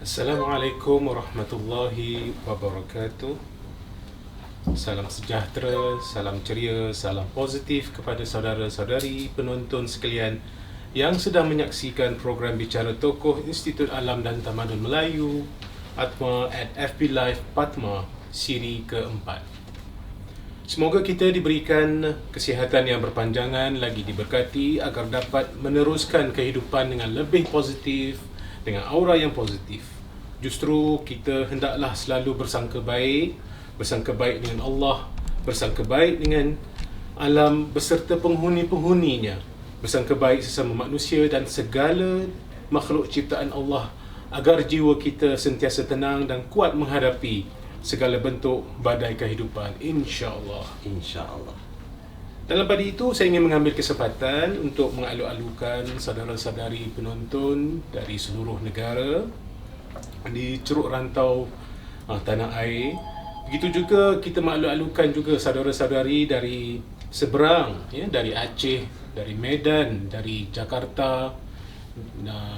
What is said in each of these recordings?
Assalamualaikum warahmatullahi wabarakatuh. Salam sejahtera, salam ceria, salam positif kepada saudara-saudari penonton sekalian yang sedang menyaksikan program Bicara Tokoh Institut Alam dan Tamadun Melayu Atma at FB Live Patma siri keempat. Semoga kita diberikan kesihatan yang berpanjangan, lagi diberkati agar dapat meneruskan kehidupan dengan lebih positif, dengan aura yang positif. Justru kita hendaklah selalu bersangka baik dengan Allah, bersangka baik dengan alam beserta penghuni-penghuninya, bersangka baik sesama manusia dan segala makhluk ciptaan Allah, agar jiwa kita sentiasa tenang dan kuat menghadapi segala bentuk badai kehidupan, insya-Allah. InsyaAllah. Dalam pada itu, saya ingin mengambil kesempatan untuk mengalu-alukan saudara-saudari penonton dari seluruh negara di ceruk rantau tanah air. Begitu juga kita mengalu-alukan juga saudara-saudari dari seberang, ya, dari Aceh, dari Medan, dari Jakarta,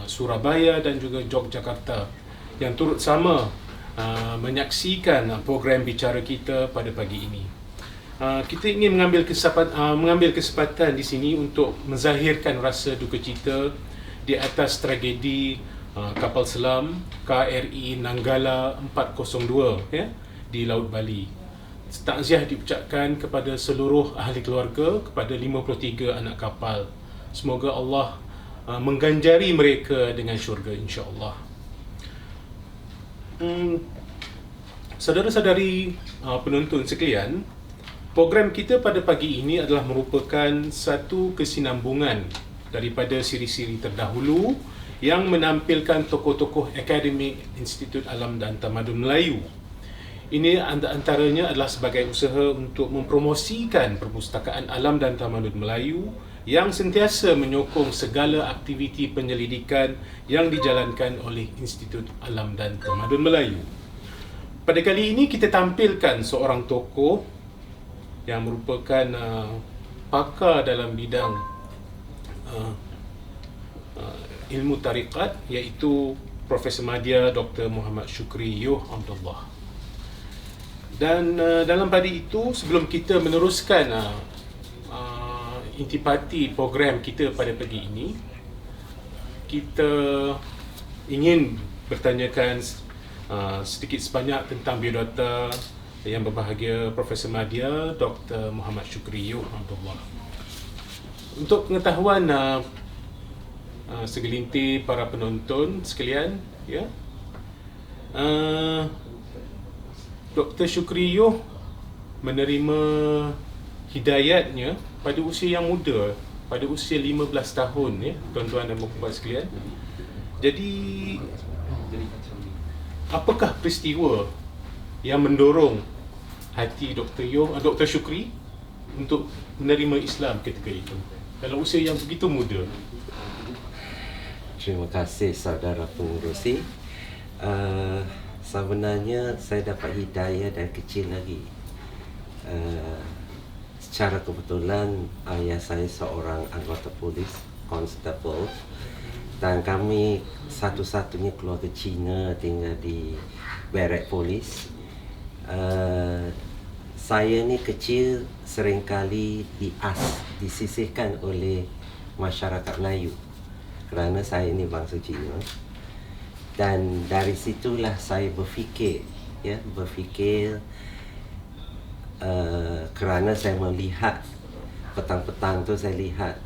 Surabaya dan juga Yogyakarta yang turut sama menyaksikan program bicara kita pada pagi ini. Kita ingin mengambil kesempatan di sini untuk menzahirkan rasa duka cita di atas tragedi kapal selam KRI Nanggala 402, ya, di Laut Bali. Takziah diucapkan kepada seluruh ahli keluarga, kepada 53 anak kapal. Semoga Allah mengganjari mereka dengan syurga, insya-Allah. Saudara-saudari penonton sekalian, program kita pada pagi ini adalah merupakan satu kesinambungan daripada siri-siri terdahulu yang menampilkan tokoh-tokoh akademik Institut Alam dan Tamadun Melayu. Ini antaranya adalah sebagai usaha untuk mempromosikan perpustakaan alam dan tamadun Melayu yang sentiasa menyokong segala aktiviti penyelidikan yang dijalankan oleh Institut Alam dan Tamadun Melayu. Pada kali ini kita tampilkan seorang tokoh yang merupakan pakar dalam bidang ilmu tarikat, iaitu Profesor Madya Dr. Muhammad Syukri Yuh Abdullah. Dan dalam pada itu, sebelum kita meneruskan intipati program kita pada pagi ini, kita ingin bertanyakan sedikit sebanyak tentang biodata yang berbahagia Profesor Madya Dr. Muhammad Syukri Yuh Abdullah. Untuk pengetahuan segelintir para penonton sekalian, ya, Dr. Syukri Yuh menerima hidayatnya pada usia yang muda, pada usia 15 tahun, ya, tuan-tuan dan puan-puan sekalian. Jadi, apakah peristiwa yang mendorong hati Dr. Syukri untuk menerima Islam ketika itu dalam usia yang begitu muda? Terima kasih saudara pengurusi. Sebenarnya saya dapat hidayah dari kecil lagi. Secara kebetulan ayah saya seorang anggota polis, constable, dan kami satu-satunya keluarga Cina tinggal di barak polis. Saya ni kecil seringkali disisihkan oleh masyarakat Melayu kerana saya ni bangsa Cina. Dan dari situlah saya berfikir, kerana saya melihat petang-petang tu, saya lihat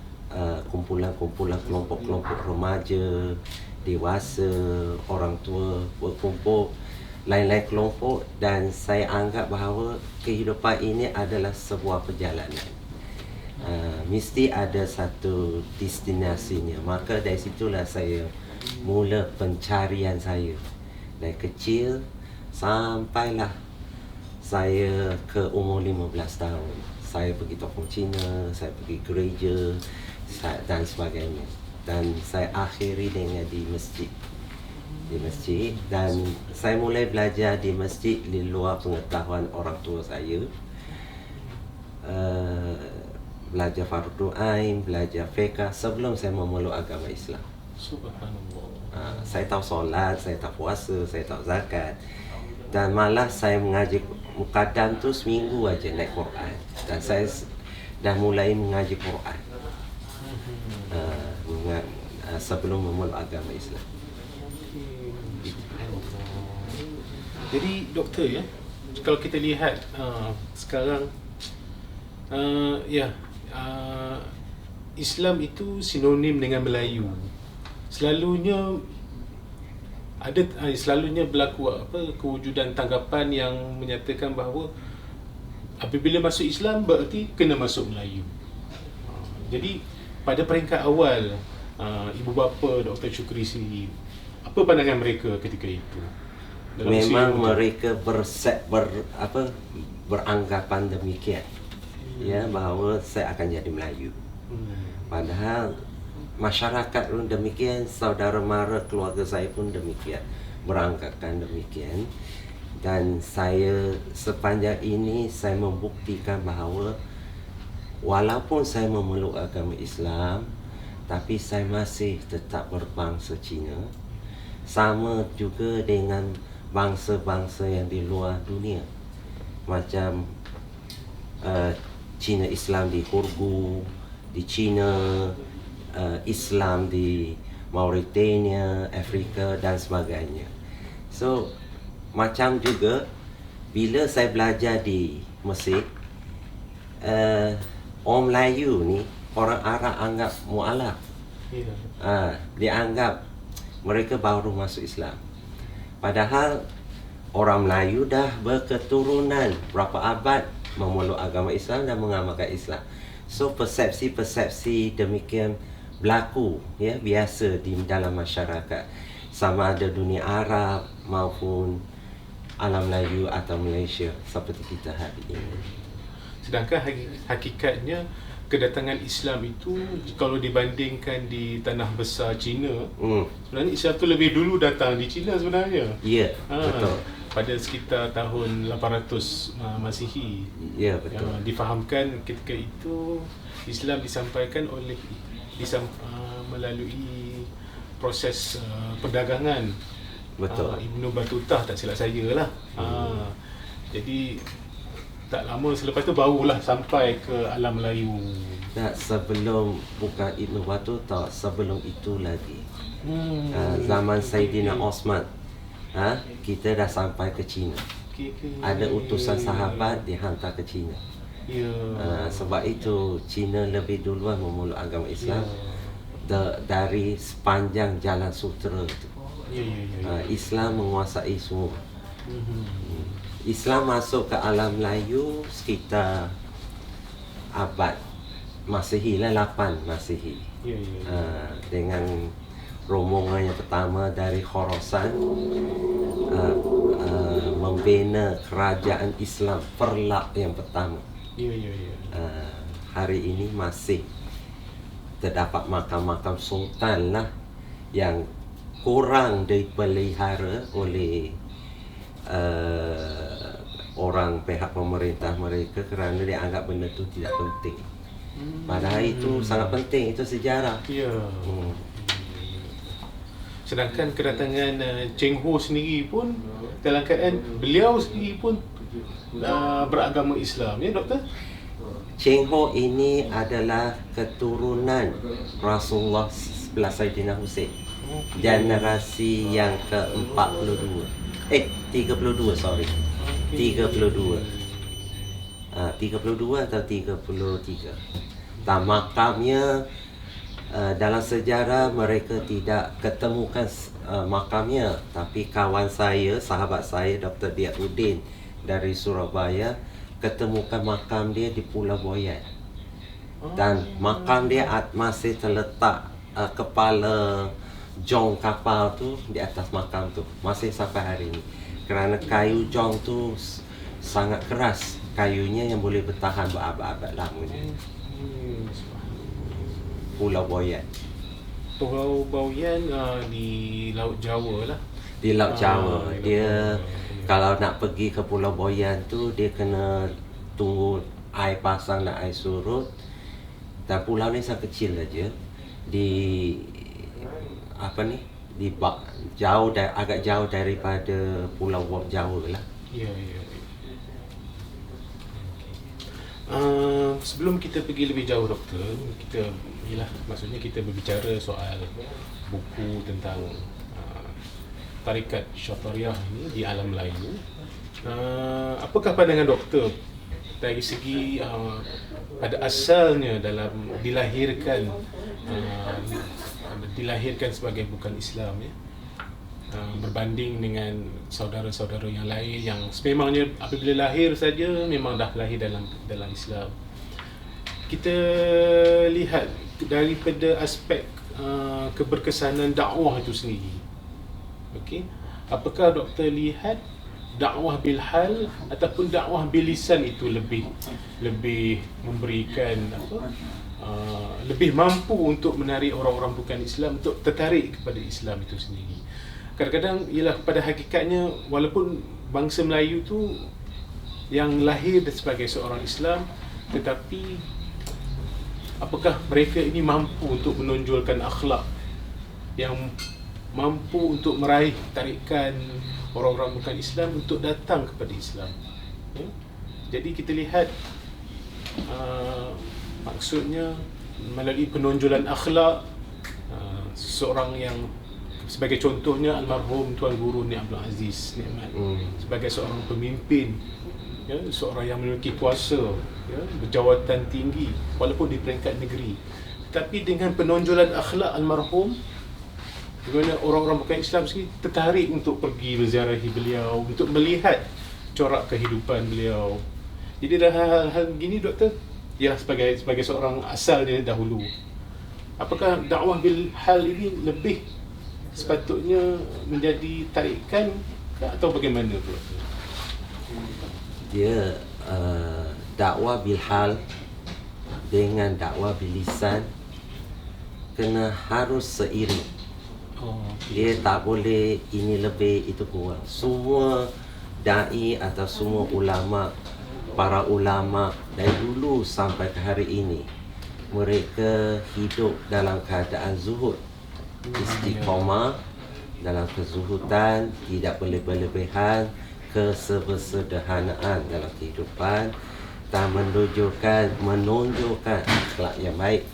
kumpulan-kumpulan kelompok-kelompok remaja, dewasa, orang tua berkumpul, lain-lain kelompok, dan saya anggap bahawa kehidupan ini adalah sebuah perjalanan. Mesti ada satu destinasinya. Maka dari situlah saya mula pencarian saya dari kecil sampailah saya ke umur 15 tahun. Saya pergi tokong Cina, saya pergi gereja dan sebagainya. Dan saya akhiri dengan di masjid. Dan saya mulai belajar di masjid di luar pengetahuan orang tua saya. Belajar fardu ain, belajar fiqh sebelum saya memeluk agama Islam. Subhanallah. Saya tahu solat, saya tahu puasa, saya tahu zakat. Dan malah saya mengaji mukadam tu seminggu aja naik Quran. Dan saya dah mulai mengaji Quran sebelum memeluk agama Islam. Jadi doktor ya, kalau kita lihat sekarang Islam itu sinonim dengan Melayu. Selalunya berlaku kewujudan tanggapan yang menyatakan bahawa apabila masuk Islam berarti kena masuk Melayu. Jadi pada peringkat awal ibu bapa Dr. Shukri sendiri, apa pandangan mereka ketika itu? Memang mereka beranggapan demikian, ya, bahawa saya akan jadi Melayu. Padahal masyarakat pun demikian, saudara mara keluarga saya pun demikian, beranggapan demikian. Dan saya sepanjang ini saya membuktikan bahawa walaupun saya memeluk agama Islam, tapi saya masih tetap berbangsa Cina, sama juga dengan bangsa-bangsa yang di luar dunia, macam Cina Islam di Kurgu di China, Islam di Mauritania, Afrika dan sebagainya. So macam juga bila saya belajar di Mesir, orang Melayu ni, orang Arab anggap mu'alaf. Dia anggap mereka baru masuk Islam. Padahal orang Melayu dah berketurunan berapa abad memeluk agama Islam dan mengamalkan Islam. So persepsi-persepsi demikian berlaku, ya, biasa di dalam masyarakat, sama ada dunia Arab maupun alam Melayu atau Malaysia seperti kita hari ini. Sedangkan hakikatnya kedatangan Islam itu kalau dibandingkan di tanah besar China, sebenarnya Islam tu lebih dulu datang di China sebenarnya. Ya, betul. Pada sekitar tahun 800 Masihi. Ya, betul. Difahamkan ketika itu Islam disampaikan melalui proses perdagangan. Betul. Ibnu Battuta tak silap saya lah. Jadi tak lama selepas tu barulah sampai ke alam Melayu. Tak, sebelum, bukan Ibnu Battuta, sebelum itu lagi. Zaman Saidina Osman, kita dah sampai ke China. Ada utusan sahabat dihantar ke China. Sebab itu China lebih duluan memeluk agama Islam dari sepanjang jalan sutera itu. Islam menguasai semua. Islam masuk ke alam Melayu sekitar abad Masihi lah, 8 Masihi. Dengan rombongan yang pertama dari Khorasan, membina kerajaan Islam Perlak yang pertama. Hari ini masih terdapat makam-makam sultan lah yang kurang dipelihara oleh orang pihak pemerintah mereka kerana dia anggap benda tu tidak penting. Padahal itu sangat penting, itu sejarah. Sedangkan kedatangan Cheng Ho sendiri pun dalam keadaan beliau sendiri pun beragama Islam, ya doktor? Cheng Ho ini adalah keturunan Rasulullah sebelah Saidina Hussein, generasi yang ke-32. 32, sorry. 32 atau 33. Dan makamnya, dalam sejarah mereka tidak ketemukan makamnya, tapi kawan saya, sahabat saya Dr. Diaudin dari Surabaya ketemukan makam dia di Pulau Boyan. Dan makam dia masih terletak kepala jong kapal tu di atas makam tu, masih sampai hari ini. Kerana kayu jong tu sangat keras, kayunya yang boleh bertahan berabad-abad lamanya. Pulau Boyan. Pulau Boyan di Laut Jawa lah. Di Laut Jawa. Dia kalau nak pergi ke Pulau Boyan tu, dia kena tunggu air pasang dan air surut. Dan pulau ni sangat kecil saja. Di agak jauh daripada Pulau Jawa lah. Ya. Sebelum kita pergi lebih jauh doktor, maksudnya kita berbicara soal buku tentang tarikat Syatariah ini di alam lain. Apakah pandangan doktor dari segi pada asalnya dalam dilahirkan sebagai bukan Islam, ya, berbanding dengan saudara-saudara yang lain yang sememangnya apabila lahir saja memang dah lahir dalam Islam. Kita lihat daripada aspek keberkesanan dakwah itu sendiri. Okey, apakah doktor lihat dakwah bil hal ataupun dakwah bil lisan itu lebih memberikan lebih mampu untuk menarik orang-orang bukan Islam untuk tertarik kepada Islam itu sendiri? Kadang-kadang ialah pada hakikatnya, walaupun bangsa Melayu tu yang lahir sebagai seorang Islam, tetapi apakah mereka ini mampu untuk menonjolkan akhlak yang mampu untuk meraih tarikan orang-orang bukan Islam untuk datang kepada Islam, ya? Jadi kita lihat maksudnya melalui penonjolan akhlak, seseorang yang sebagai contohnya almarhum Tuan Guru Ni Abdul Aziz Nikmat, sebagai seorang pemimpin, ya, seorang yang memiliki kuasa, ya, berjawatan tinggi walaupun di peringkat negeri, tetapi dengan penonjolan akhlak almarhum, di mana orang-orang bukan Islam sendiri tertarik untuk pergi berziarahi beliau, untuk melihat corak kehidupan beliau. Jadi dah hal-hal begini doktor, ya, sebagai seorang asalnya dahulu, apakah dakwah bil hal ini lebih sepatutnya menjadi tarikan atau bagaimana pula? Dia dakwah bil hal dengan dakwah bil lisan kena harus seiring. Dia tak boleh ini lebih itu kurang. Semua dai atau semua ulama, para ulama dari dulu sampai ke hari ini, mereka hidup dalam keadaan zuhud, istiqamah dalam kezuhudan, tidak berlebihan, kesederhanaan dalam kehidupan, dan menunjukkan akhlak yang baik.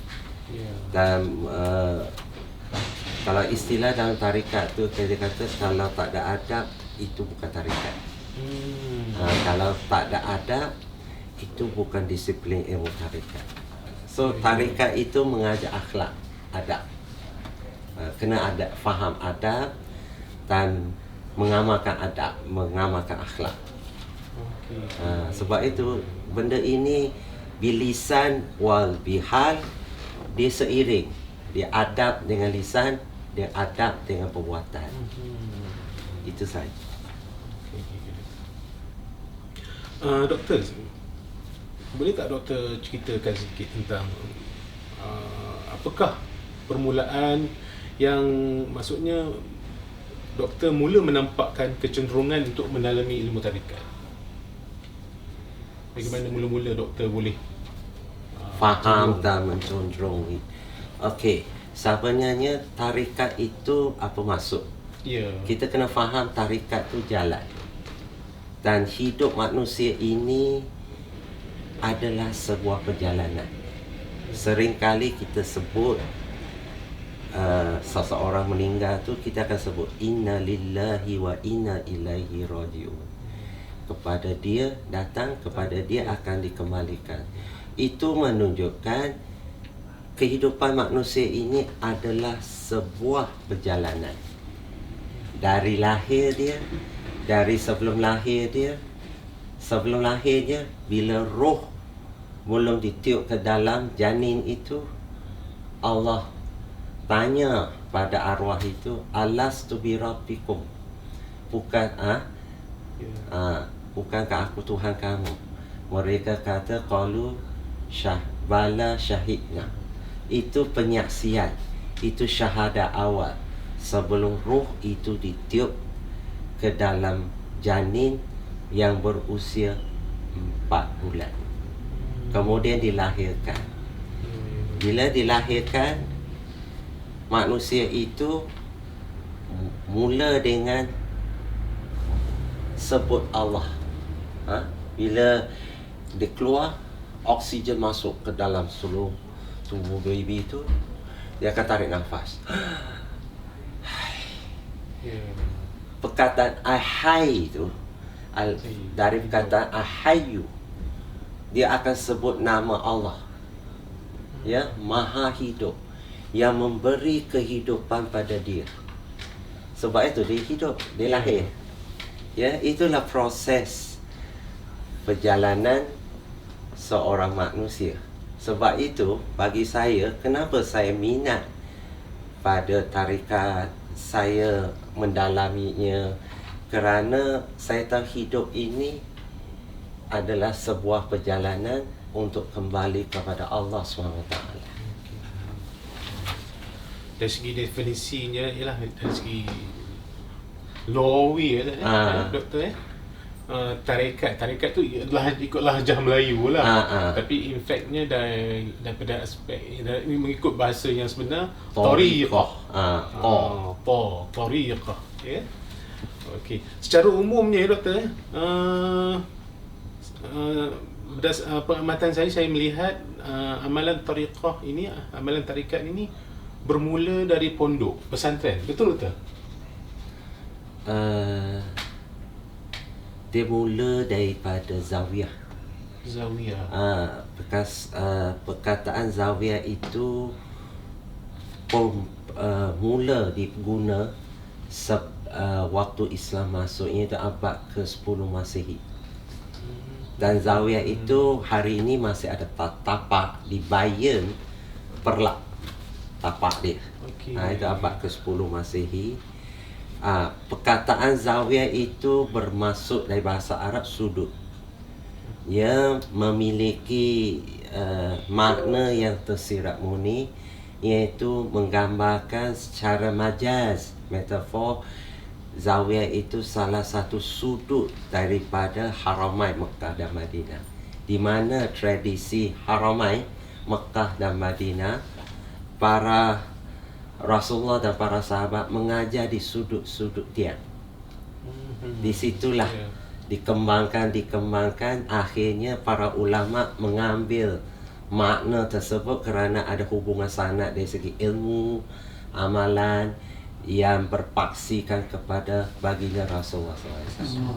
Dan kalau istilah dalam tarikat tu kita kata, kalau tak ada adab itu bukan tarikat. Kalau tak ada adab itu bukan disiplin ilmu tarikat. So tarikat itu mengajar akhlak, adab. Kena ada faham adab dan mengamalkan adab, mengamalkan akhlak. Sebab itu benda ini bilisan wal bihal, dia seiring, dia adab dengan lisan, dia adab dengan perbuatan. Itu saja. Doktor, boleh tak doktor ceritakan sikit tentang apakah permulaan yang maksudnya doktor mula menampakkan kecenderungan untuk mendalami ilmu tarikat? Bagaimana mula-mula doktor boleh faham dan mencontrong? Okey, sebenarnya tarikat itu apa maksud? Ya. Kita kena faham tarikat tu jalan. Dan hidup manusia ini adalah sebuah perjalanan. Seringkali kita sebut seseorang meninggal tu, kita akan sebut inna lillahi wa inna ilaihi raji'un. Kepada dia datang, kepada dia akan dikembalikan. Itu menunjukkan kehidupan manusia ini adalah sebuah perjalanan. Dari lahir dia, dari sebelum lahir dia, bila roh belum ditiup ke dalam janin itu, Allah tanya pada arwah itu, alastu bi rabbikum, bukankah aku Tuhan kamu? Mereka kata qalu bala syahidna. Itu penyaksian, itu syahadah awal sebelum roh itu ditiup ke dalam janin yang berusia 4 bulan. Kemudian dilahirkan. Bila dilahirkan, manusia itu mula dengan sebut Allah. Bila dia keluar, oksigen masuk ke dalam seluruh tubuh baby tu, dia akan tarik nafas. Perkataan ahai tu dari perkataan ahayu, dia akan sebut nama Allah, ya, Maha Hidup, yang memberi kehidupan pada dia. Sebab itu dia hidup, dia lahir. Ya, itulah proses perjalanan seorang manusia. Sebab itu bagi saya, kenapa saya minat pada tarikat, saya mendalaminya, kerana saya tahu hidup ini adalah sebuah perjalanan untuk kembali kepada Allah SWT. Dari segi definisinya, ialah dari segi lawi doktor tarikat tu ikut lahjah Melayu lah. Tapi in factnya daripada aspek mengikut bahasa yang sebenar, tariqah. Tariqah, ya. Okey. Secara umumnya doktor, pengamatan saya melihat amalan tariqah ini, amalan tarikat ini bermula dari pondok pesantren. Betul tak? Dia mula daripada zawiyah. Bekas perkataan zawiyah itu mula diguna waktu Islam masuk, iaitu abad ke-10 Masehi. Dan zawiyah itu hari ini masih ada tapak di Bayan Perlak, tapak dia. Itu abad ke-10 Masehi. Perkataan zawiyah itu bermaksud dari bahasa Arab sudut. Ia memiliki makna yang tersirat murni, iaitu menggambarkan secara majaz, metafor. Zawiyah itu salah satu sudut daripada Haramain Mekah dan Madinah, di mana tradisi Haramain Mekah dan Madinah, para Rasulullah dan para sahabat mengajar di sudut-sudut tiang. Di situlah dikembangkan, akhirnya para ulama mengambil makna tersebut kerana ada hubungan sanad dari segi ilmu, amalan yang berpaksikan kepada baginda Rasulullah SAW.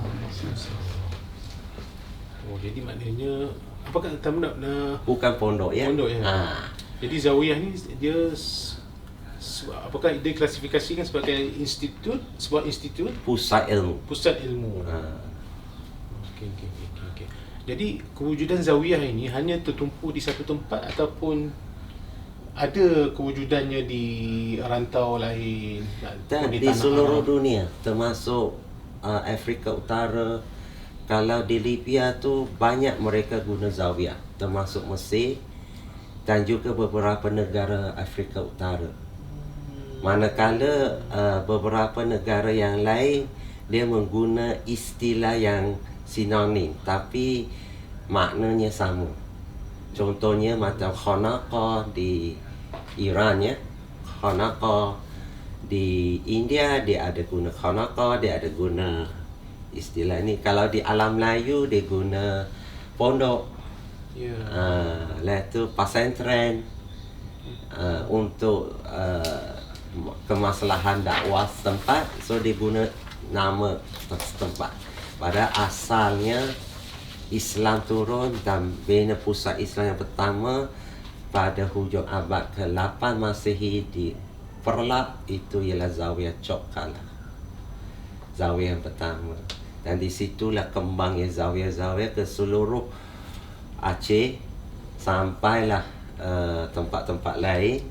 Jadi maknanya apa kata nak bukan pondok, ya? Pondok, ya. Jadi zawiyah ni dia apakah dia klasifikasikan sebagai institut, sebuah institut, pusat ilmu. Okey. Jadi kewujudan zawiyah ini hanya tertumpu di satu tempat ataupun ada kewujudannya di rantau lain dan di seluruh dunia, termasuk Afrika Utara. Kalau di Libya tu banyak mereka guna zawiyah, termasuk Mesir dan juga beberapa negara Afrika Utara. Manakala beberapa negara yang lain dia mengguna istilah yang sinonim tapi maknanya sama. Contohnya macam khanaqa di Iran, ya. Khanaqa di India dia ada guna khanaqa, dia ada guna istilah ni. Kalau di alam Melayu dia guna pondok. Lepas tu pesantren untuk kemaslahan dakwah setempat, so dia guna nama setempat. Pada asalnya Islam turun dan bina pusat Islam yang pertama pada hujung abad ke-8 Masehi di Perlak, itu ialah Zawiyah Chok Kala, zawiyah yang pertama. Dan di situlah kembangnya zawiyah-zawiyah ke seluruh Aceh sampailah tempat-tempat lain.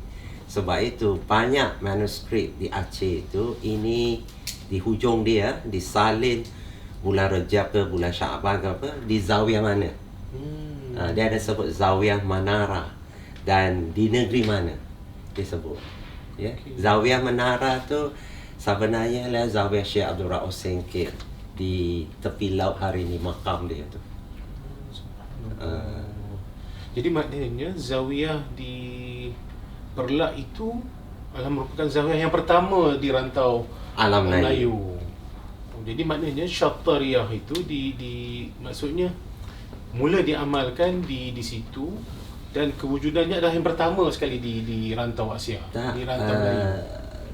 Sebab itu banyak manuskrip di Aceh itu, ini di hujung dia disalin bulan Rejab ke bulan Syaban ke apa, di zawiyah mana. Dia ada sebut zawiyah Manara, dan di negeri mana disebut, ya. Zawiyah Manara tu sebenarnya lah zawiyah Syekh Abdul Rauf Sengkir di tepi laut hari ni, makam dia tu. Jadi maknanya zawiyah di Perlak itu merupakan zawiyah yang pertama di rantau Alam Melayu. Melayu. Jadi maknanya Syatariyah itu maksudnya mula diamalkan di situ, dan kewujudannya adalah yang pertama sekali di rantau Asia, Tak, di rantau Melayu.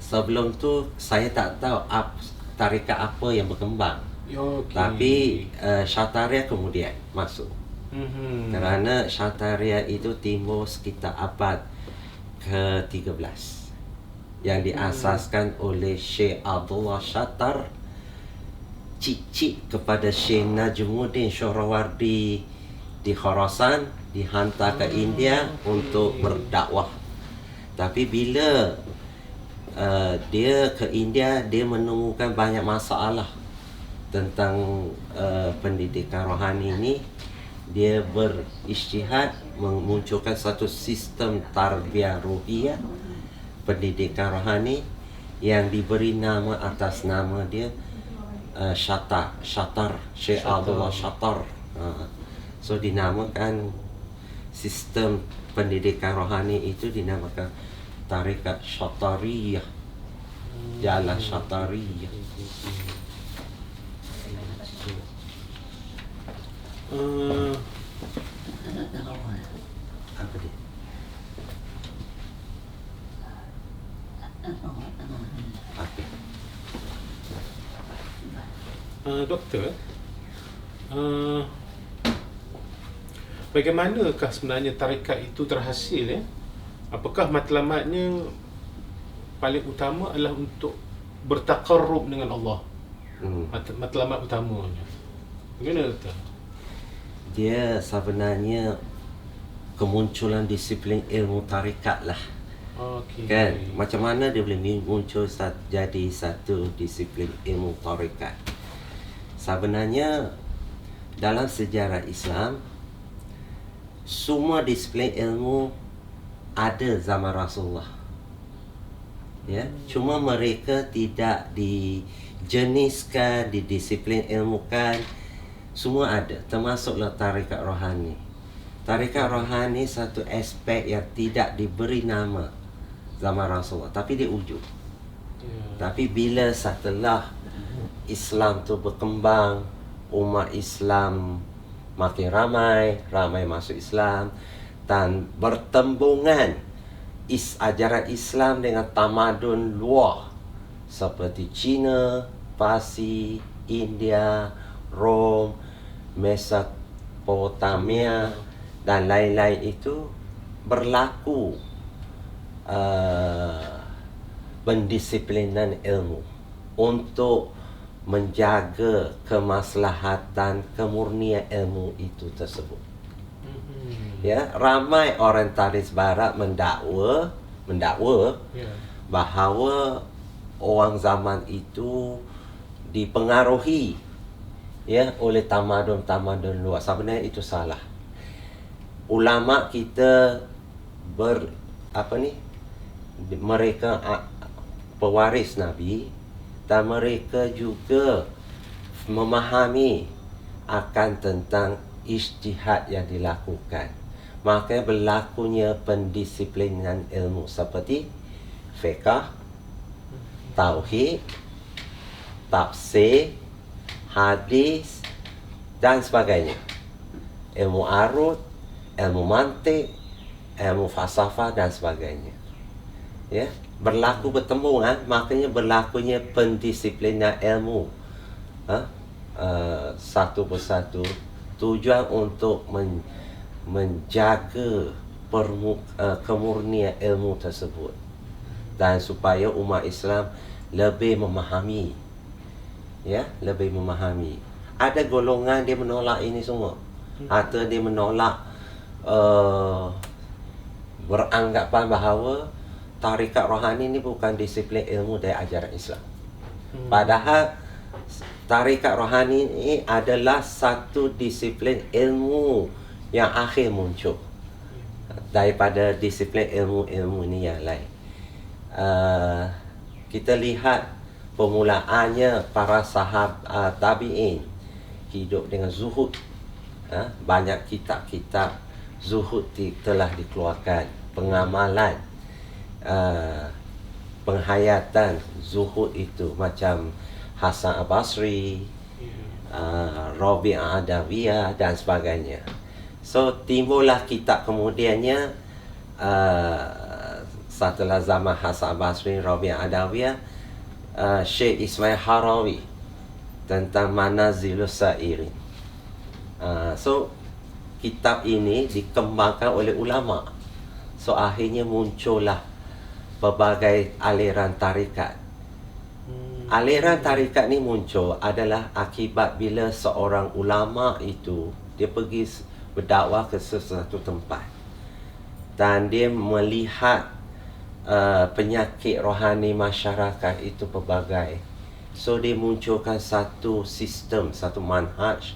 sebelum tu saya tak tahu tarikat apa yang berkembang. Okey. Tapi Syataria kemudian masuk. Kerana Syataria itu timbul sekitar abad ke-13 yang diasaskan oleh Syekh Abdullah Syattar, cicit kepada Syekh Najmuddin Syahrawardi di Khurasan, dihantar ke India untuk berdakwah. Tapi bila dia ke India, dia menemukan banyak masalah tentang pendidikan rohani ini. Dia berijtihad memunculkan satu sistem tarbiyah ruhiyah, pendidikan rohani, yang diberi nama atas nama dia Syattar, Syekh Abdullah Syattar. So dinamakan sistem pendidikan rohani itu dinamakan tarikat Syattariyah, jalan Syattariyah. Apa dia? Apa? Doktor, bagaimanakah sebenarnya tarikat itu terhasil ya? Apakah matlamatnya paling utama adalah untuk bertaqarrub dengan Allah? Matlamat utamanya. Bagaimana doktor? Dia sebenarnya kemunculan disiplin ilmu tarikat lah. Okey. Kan? Macam mana dia boleh muncul jadi satu disiplin ilmu tarikat? Sebenarnya dalam sejarah Islam, semua disiplin ilmu ada zaman Rasulullah. Ya, cuma mereka tidak dijeniskan, didisiplin ilmukan. Semua ada, termasuklah tarikat rohani. Tarikat rohani satu aspek yang tidak diberi nama zaman Rasulullah, tapi dia wujud. Tapi bila setelah Islam tu berkembang, umat Islam makin ramai masuk Islam, dan bertembungan ajaran Islam dengan tamadun luar seperti China, Parsi, India, Rom, Mesopotamia dan lain-lain itu berlaku pendisiplinan ilmu untuk menjaga kemaslahatan, kemurnian ilmu itu tersebut. Ya, ramai orientalis barat mendakwa bahawa orang zaman itu dipengaruhi oleh tamadun luar. Sebenarnya itu salah. Ulama kita mereka pewaris Nabi, dan mereka juga memahami akan tentang ijtihad yang dilakukan. Maka berlakunya pendisiplinan ilmu seperti fiqh, tauhid, tafsir, hadis dan sebagainya. Ilmu arud, ilmu mantik, ilmu falsafah dan sebagainya. Ya, berlaku bertembungan, makanya berlakunya pendisiplinan ilmu. Satu persatu, tujuan untuk menjaga kemurnian ilmu tersebut, dan supaya umat Islam lebih memahami. Ya, lebih memahami. Ada golongan dia menolak ini semua, atau dia menolak beranggapan bahawa tarikat rohani ini bukan disiplin ilmu dari ajaran Islam. Padahal tarikat rohani ini adalah satu disiplin ilmu yang akhir muncul daripada disiplin ilmu-ilmu ni yang lain. Kita lihat permulaannya para sahabat tabi'in hidup dengan zuhud. Banyak kitab-kitab zuhud telah dikeluarkan, pengamalan penghayatan zuhud itu macam Hasan Al-Basri, Rabi' Adawiyah dan sebagainya. So timbullah kitab kemudiannya setelah zaman Hasan Al-Basri, Rabi' Adawiyah, Syekh Ismail Harawi tentang Manazilus Sa'irin. So kitab ini dikembangkan oleh ulama. So akhirnya muncullah pelbagai aliran tarikat. Aliran tarikat ni muncul adalah akibat bila seorang ulama itu dia pergi berdakwah ke sesuatu tempat dan dia melihat penyakit rohani masyarakat itu pelbagai. So dia munculkan satu sistem, satu manhaj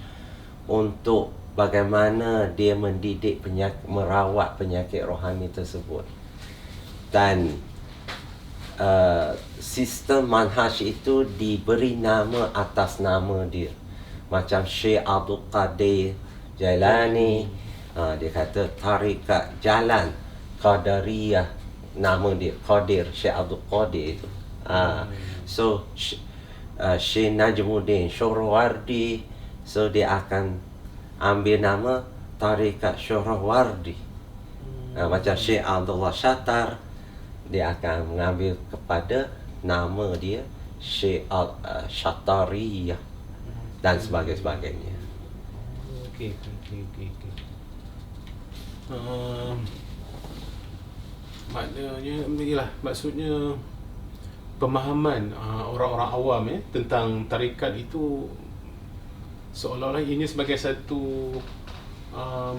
untuk bagaimana dia mendidik merawat penyakit rohani tersebut. Dan sistem manhaj itu diberi nama atas nama dia. Macam Syekh Abdul Qadir Jailani, dia kata tarikat jalan Qadariyah, nama dia Qadir, Syekh Abdul Qadir itu. So Syekh Najmuddin Syuhrawardi, so dia akan ambil nama tarikat Syuhrawardi. Macam Syekh Abdullah Syattar, dia akan mengambil kepada nama dia Syekh Syattariyah dan sebagainya. Okey. Maksudnya pemahaman orang-orang awam tentang tarikat itu seolah-olah ianya sebagai satu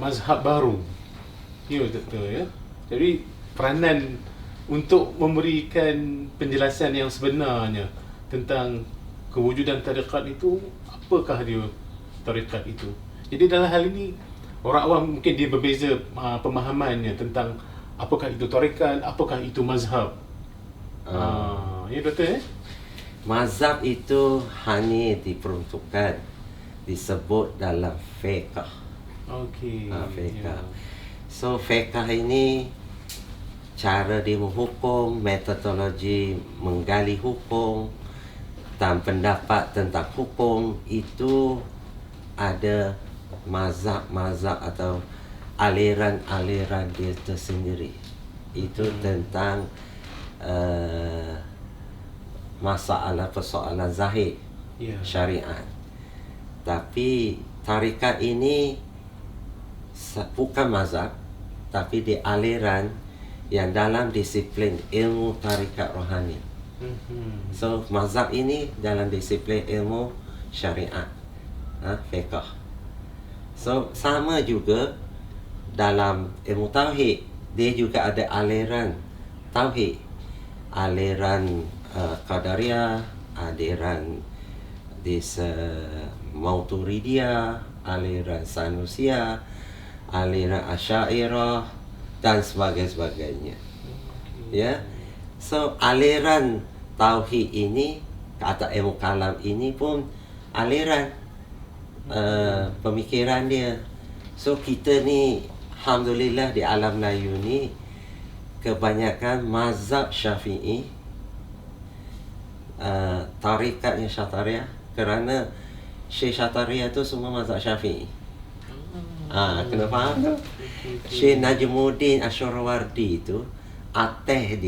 mazhab baru. Ya, betul ya. Jadi peranan untuk memberikan penjelasan yang sebenarnya tentang kewujudan tarikat itu, apakah dia tarikat itu. Jadi dalam hal ini orang awam mungkin dia berbeza pemahamannya tentang apakah itu tarikat, apakah itu mazhab. Ya betul ya. Mazhab itu hanya diperuntukkan disebut dalam fiqh. Okey. Fiqh. Ya. So fiqh ini cara dia menghukum, metodologi menggali hukum dan pendapat tentang hukum itu ada mazhab atau aliran-aliran dia tersendiri. Itu tentang persoalan zahir, syariat. Tapi tarikat ini bukan mazhab, tapi dia aliran yang dalam disiplin ilmu tarikat rohani. So mazhab ini dalam disiplin ilmu syariat, fiqh. So sama juga dalam ilmu tauhid, dia juga ada aliran tauhid, aliran Qadariyah, aliran Mauturidiyah, aliran Sanusiyah, aliran Asy'ariyah dan sebagainya. Ya. So aliran tauhid ini atau ilmu kalam ini pun aliran pemikiran dia. So kita ni alhamdulillah di alam Melayu ni kebanyakan mazhab Syafi'i, tarikatnya Syattariyah, kerana Syekh Syattariyah tu semua mazhab Syafi'i. Kena faham tu. Syekh Najmuddin Asy'arawardi tu, ateh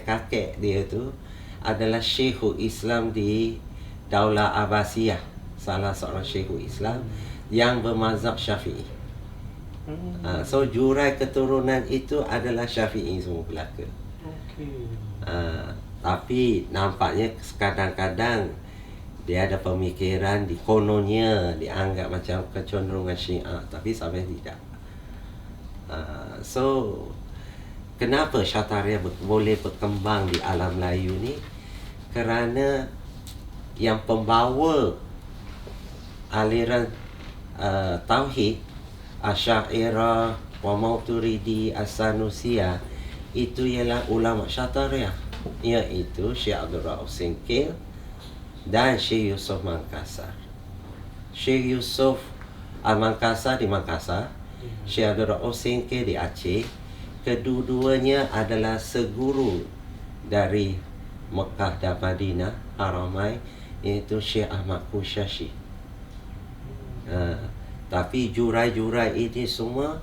kakek dia tu adalah Syekhul Islam di Daulah Abbasiyah, salah seorang Syekhul Islam yang bermazhab Syafi'i. So jurai keturunan itu adalah Syafi'i semua belaka. Tapi nampaknya kadang-kadang dia ada pemikiran kononnya dianggap macam kecenderungan Syiah, tapi sampai tidak. So kenapa Syattariyah boleh berkembang di alam Melayu ni? Kerana yang pembawa aliran tauhid Asy'ariyah wa Maturidi As-Sanusiyah itu ialah ulama Syattariyah, iaitu Syekh Abdul Rauf Singkil dan Syekh Yusuf Mangkasar. Syekh Yusuf Al-Mangkasar di Makassar, Syekh Abdul Rauf Singkil di Aceh. Kedua-duanya adalah seguru dari Mekah dan Madinah Haramain, iaitu Syekh Ahmad Kushashi. Tapi jurai-jurai ini semua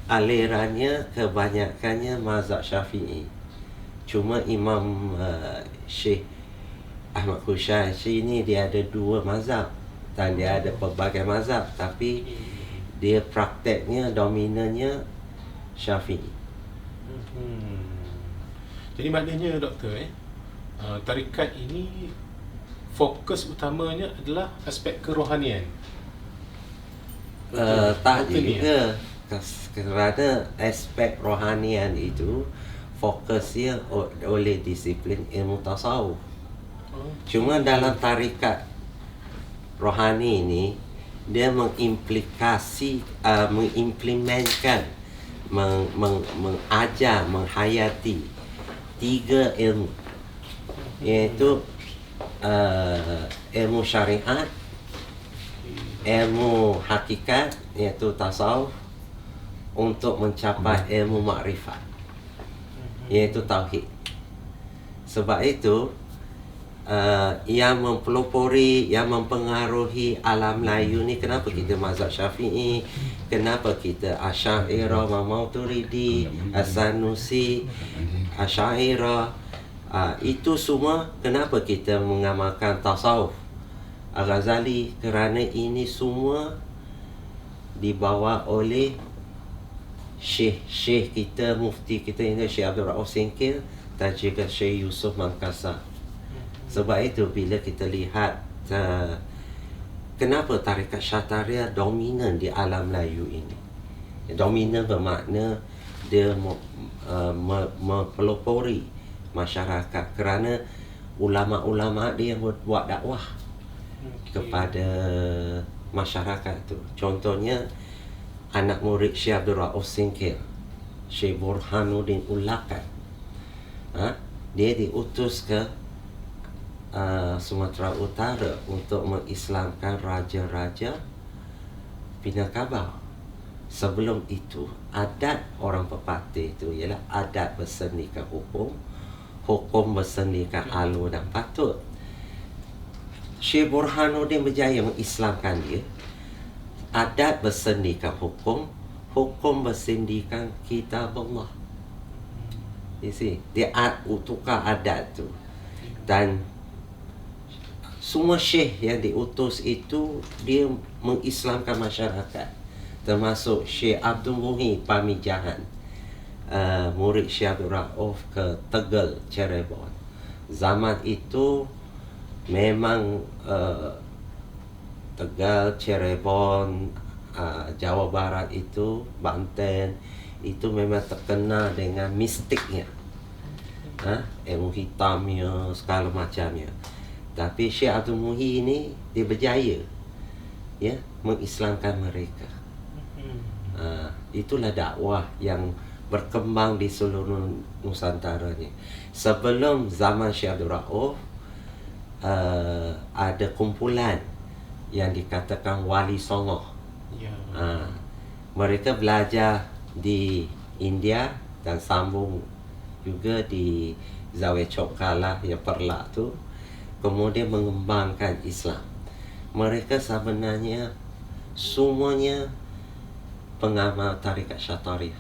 alirannya kebanyakannya mazhab Syafi'i. Cuma Imam Syekh Ahmad Kushashi ini dia ada dua mazhab dan dia ada pelbagai mazhab, tapi dia prakteknya dominannya Syafi'i. Jadi maknanya doktor, tarikat ini fokus utamanya adalah aspek kerohanian. Tak Betul ni, juga, kerana aspek rohanian itu fokusnya oleh disiplin ilmu tasawuf. Cuma dalam tarikat rohani ini dia mengimplementkan, mengajar, menghayati 3 ilmu, iaitu ilmu syariat, ilmu hakikat iaitu tasawuf, untuk mencapai ilmu makrifat iaitu tauhid. Sebab itu yang mempelopori, yang mempengaruhi alam Melayu ni, kenapa kita mazhab Syafi'i, kenapa kita Asy'ariyah, Maturidi, As-Sanusi, Asy'ariyah, itu semua kenapa kita mengamalkan tasawuf Al-Ghazali, kerana ini semua dibawa oleh Syekh kita, mufti kita ini, Syekh Abdul Rauf Singkil dan juga Syekh Yusuf Mangkasar. Sebab itu bila kita lihat kenapa tarikat Syatariah dominan di alam Melayu ini. Dominan bermakna dia mempelopori masyarakat, kerana ulama-ulama dia buat dakwah kepada masyarakat tu. Contohnya anak murid Syekh Abdul Rauf Singkil, Syekh Burhanuddin Ulakan, dia diutus ke Sumatera Utara untuk mengislamkan raja-raja Minangkabau. Sebelum itu, adat orang pepatih itu ialah adat bersendirikan hukum, hukum bersendirikan alur dan patut. Syekh Burhanuddin berjaya mengislamkan dia. Adat bersendirikan hukum, hukum bersendirikan kitab Allah. You see, dia tukar adat tu. Dan semua syekh yang diutus itu dia mengislamkan masyarakat, termasuk Syekh Abdul Muhi Pamijahan, murid Syekh Abdul Rauf ke Tegal, Cirebon. Zaman itu memang Tegal, Cirebon, Jawa Barat itu, Banten itu memang terkenal dengan mistiknya, ilmu hitamnya, segala macamnya. Tapi Syekh Abdul Muhi ini dia berjaya mengislamkan mereka. Itulah dakwah yang berkembang di seluruh Nusantara ni. Sebelum zaman Syekh Abdul Rauf, ada kumpulan yang dikatakan Wali Songo. Mereka belajar di India dan sambung juga di Zawiya Chokkalah yang Perlak tu, kemudian mengembangkan Islam. Mereka sebenarnya semuanya pengamal tarikat Syatariah.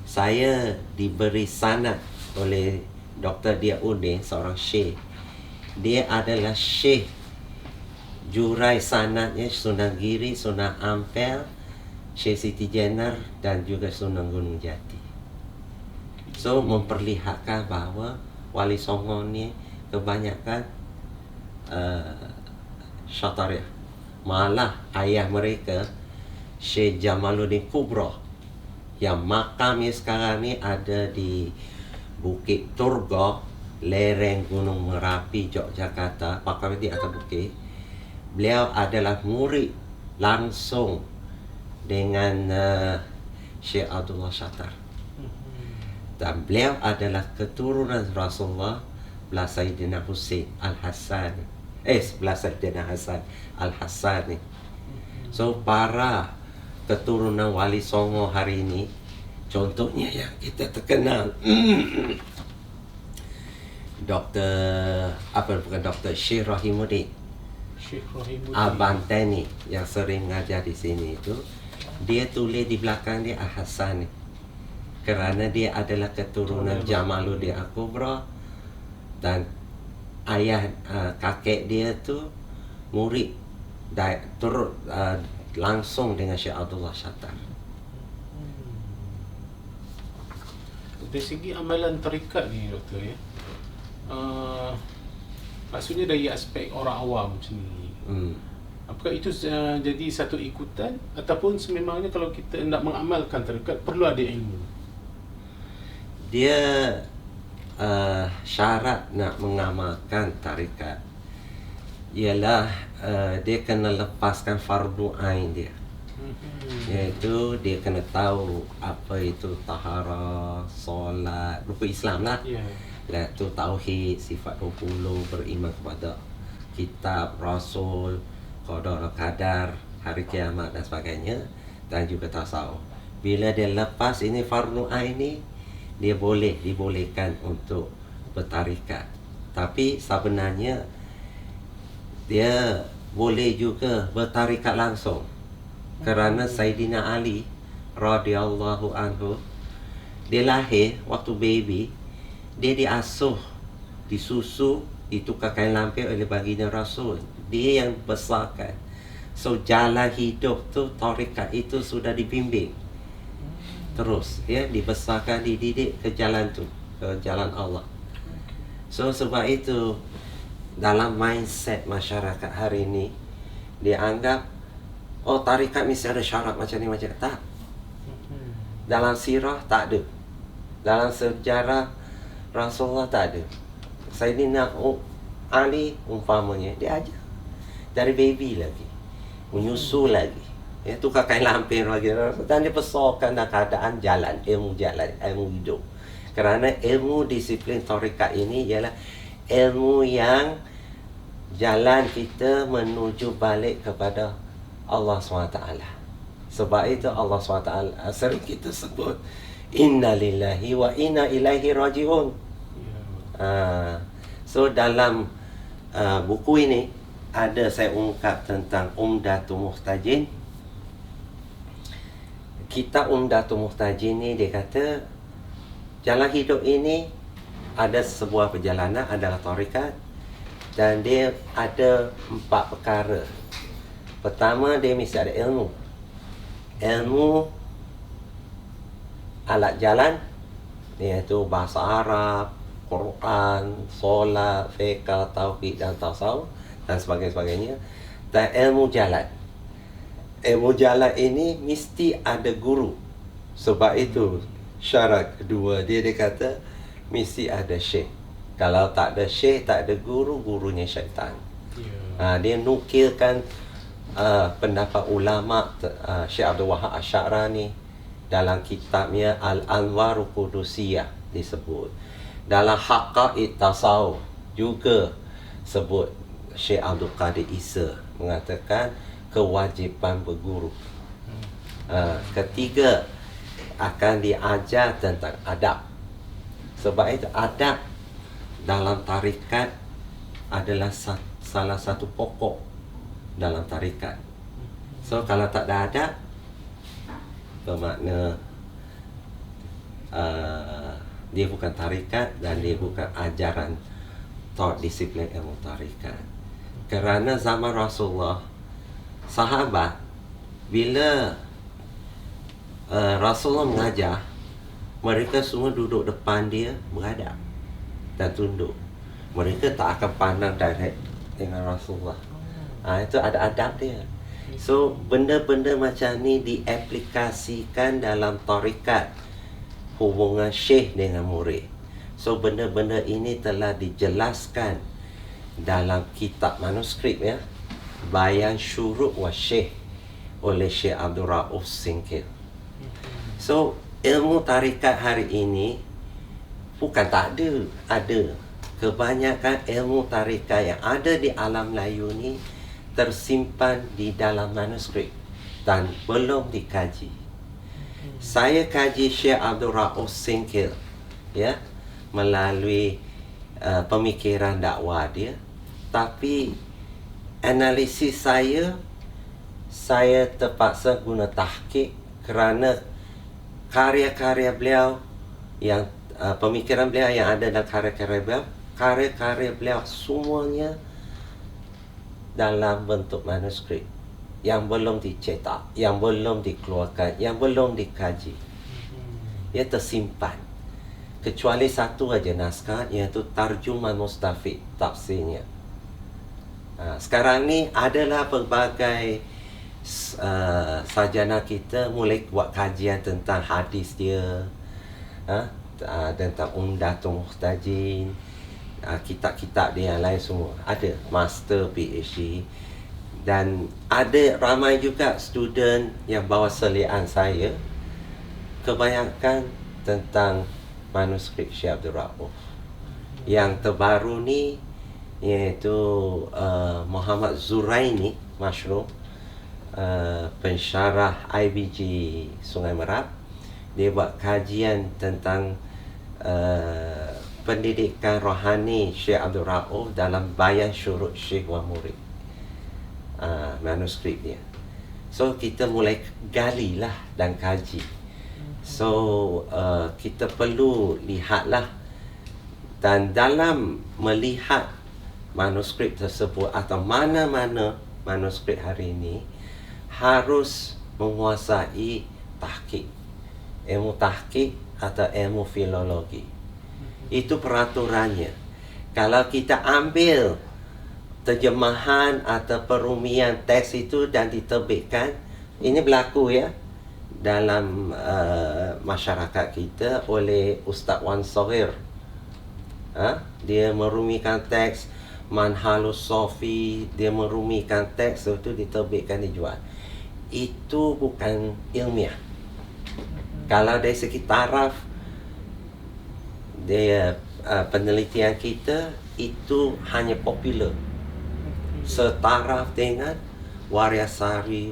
Saya diberi sanad oleh Dr. Diauddin, seorang syekh. Dia adalah syekh jurai sanadnya Sunan Giri, Sunan Ampel, Syekh Siti Jenar dan juga Sunan Gunung Jati. So memperlihatkan bahawa Wali Songo ni kebanyakan Syatariah. Malah ayah mereka Syekh Jamaluddin Kubra, yang makamnya sekarang ni ada di Bukit Turgo, lereng Gunung Merapi, Yogyakarta, makamnya di atas bukit. Beliau adalah murid langsung dengan Syekh Abdullah Syattar. Dan beliau adalah keturunan Rasulullah belah Sayyidina Husain Al-Hassan. Belah Sayyidina Hasan Al-Hassan ni. So para keturunan Wali Songo hari ini, Contohnya yang kita terkenal Syekh Rahimuddin Syekh Rahimuddin. Abantani yang sering ngajar di sini itu, dia tulis di belakang dia Al-Hasan ni, kerana dia adalah keturunan Jamaluddin Al-Kubra, dan ayah kakek dia tu murid turut langsung dengan Syekh Abdullah Shattar. Dari segi amalan tarikat ni doktor ya, maksudnya dari aspek orang awam sendiri, apakah itu jadi satu ikutan ataupun sememangnya kalau kita nak mengamalkan tarikat perlu ada ilmu? Dia syarat nak mengamalkan tarikat ialah dia kena lepaskan fardu ain dia, iaitu dia kena tahu apa itu tahara, solat, rukun Islam lah. Iaitu tauhid, sifat 20, beriman kepada kitab, rasul, qada dan qadar, hari kiamat dan sebagainya, dan juga tasawuf. Bila dia lepas ini fardu ain ni, dia dibolehkan untuk bertarikat. Tapi sebenarnya dia boleh juga bertarikat langsung, kerana Saidina Ali radhiyallahu anhu, dia lahir waktu baby, dia diasuh, disusu, ditukar kain lampir oleh baginda Rasul. Dia yang besarkan. So jalan hidup tu, tarikat itu sudah dibimbing terus, ya, dibesarkan, dididik ke jalan tu, ke jalan Allah. So sebab itu dalam mindset masyarakat hari ini, dia anggap tarikat mesti ada syarat macam ni, macam tak. Dalam sirah tak ada, dalam sejarah Rasulullah tak ada. Sayyidina Ali umpamanya, dia ajar dari baby lagi, menyusu lagi, ya, tukar kain lampir lagi, dan dia besarkan dalam keadaan jalan, ilmu hidup. Kerana ilmu disiplin tarikat ini ialah ilmu yang jalan kita menuju balik kepada Allah SWT. Sebab itu Allah SWT sering kita sebut inna lillahi wa inna ilaihi raji'un. So dalam buku ini ada saya ungkap tentang Umdatul Muhtajin. Kitab Umdatul Muhtajin ni dia kata jalan hidup ini ada sebuah perjalanan, adalah tarikat, dan dia ada 4 perkara. Pertama, dia mesti ada ilmu alat jalan, iaitu bahasa Arab, Quran, solat, fiqh, tauhid dan tasawuf dan sebagainya. Dan ilmu jalan ini mesti ada guru. Sebab itu syarat kedua dia kata mesti ada syekh. Kalau tak ada syekh, tak ada guru, gurunya syaitan. Dia nukilkan pendapat ulama Syekh Abdul Wahab Asy-Sya'rani dalam kitabnya Al-Anwarul Qudusiyah disebut. Dalam Haqaiq Tasawuf juga sebut Syekh Abdul Qadir Isa mengatakan kewajipan berguru. Ketiga, akan diajar tentang adab. Sebab itu adab dalam tarikat adalah salah satu pokok dalam tarikat. So kalau tak ada adab, bermakna dia bukan tarikat dan dia bukan ajaran disiplin ilmu tarikat. Kerana zaman Rasulullah, sahabat bila Rasulullah mengajar, mereka semua duduk depan dia beradab dan tunduk. Mereka tak akan pandang direct dengan Rasulullah. Itu ada adab dia. So benda-benda macam ni diaplikasikan dalam tarikat, hubungan syekh dengan murid. So benda-benda ini telah dijelaskan dalam kitab manuskrip, ya, Bayan Syuruk wa Syekh oleh Syekh Abdul Rauf Singkil. So ilmu tarikat hari ini bukan tak ada. Kebanyakan ilmu tarikat yang ada di alam Melayu ni tersimpan di dalam manuskrip dan belum dikaji. Saya kaji Syekh Abdul Rauf Singkil, ya, melalui pemikiran dakwah dia. Tapi analisis saya terpaksa guna tahqiq kerana karya-karya beliau yang pemikiran beliau yang ada dalam karya-karya beliau semuanya dalam bentuk manuskrip yang belum dicetak, yang belum dikeluarkan, yang belum dikaji. Ia tersimpan. Kecuali satu aja naskah, iaitu Tarjuman Mustafid, tafsirnya. Sekarang ni adalah pelbagai sarjana kita mulai buat kajian tentang hadis dia, tentang Umdatul Muhtajin, kitab-kitab dia yang lain semua. Ada master, PhD. Dan ada ramai juga student yang bawa selian saya, kebanyakan tentang manuskrip Syekh Abdul Rauf. Yang terbaru ni iaitu Muhammad Zuraini Masyrum, pensyarah IBG Sungai Merab. Dia buat kajian tentang pendidikan rohani Syekh Abdul Rauf dalam Bayan Syurut Syekh wa Murid, manuskrip dia. So kita mulai gali lah dan kaji. So kita perlu lihatlah, dan dalam melihat manuskrip tersebut atau mana-mana manuskrip hari ini harus menguasai tahqiq, ilmu tahqiq atau ilmu filologi. Itu peraturannya. Kalau kita ambil terjemahan atau perumian teks itu dan diterbitkan, ini berlaku ya dalam masyarakat kita oleh Ustaz Wan Sohir. Dia merumikan teks Manhalus Sofi, dia merumikan teks itu diterbitkan, dijual. Itu bukan ilmiah. Kalau dari segi taraf, dia penelitian kita itu hanya popular, setaraf dengan Waryasari,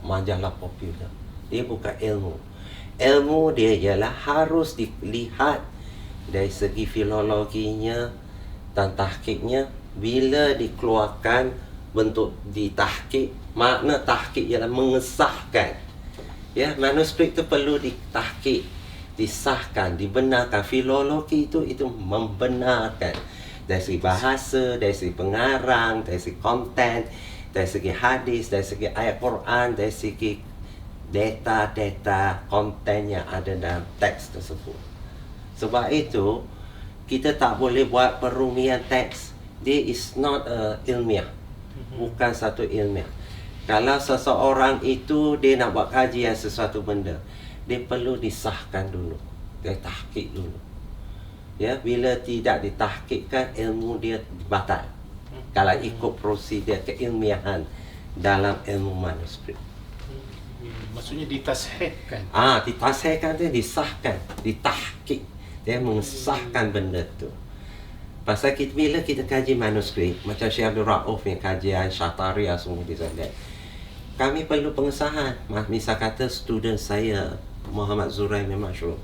majalah popular. Dia bukan ilmu. Ilmu dia ialah harus dilihat dari segi filologinya dan tahqiqnya. Bila dikeluarkan bentuk ditahqiq, makna tahqiq ialah mengesahkan. Ya, manuskrip itu perlu ditahqiq, disahkan, dibenarkan. Filologi itu membenarkan dari segi bahasa, dari segi pengarang, dari segi konten, dari segi hadis, dari segi ayat Quran, dari segi data-data konten yang ada dalam teks tersebut. Sebab itu kita tak boleh buat perumian teks. Dia is not ilmiah, bukan satu ilmiah. Kalau seseorang itu dia nak buat kajian sesuatu benda, dia perlu disahkan dulu, dia tahqiq dulu. Ya, bila tidak ditahqiqkan, ilmu dia batal. Kalau ikut prosedur keilmiahan dalam ilmu manuskrip. Maksudnya ditashihkan. Ditashihkan tu disahkan, ditahqiq. Dia mengesahkan benda tu. Pasal bila kita kaji manuskrip, macam Syekh Abdul Rauf yang kajian Syatariah semua di sana, kami perlu pengesahan. Misal kata student saya Muhammad Zuraini Masyrum,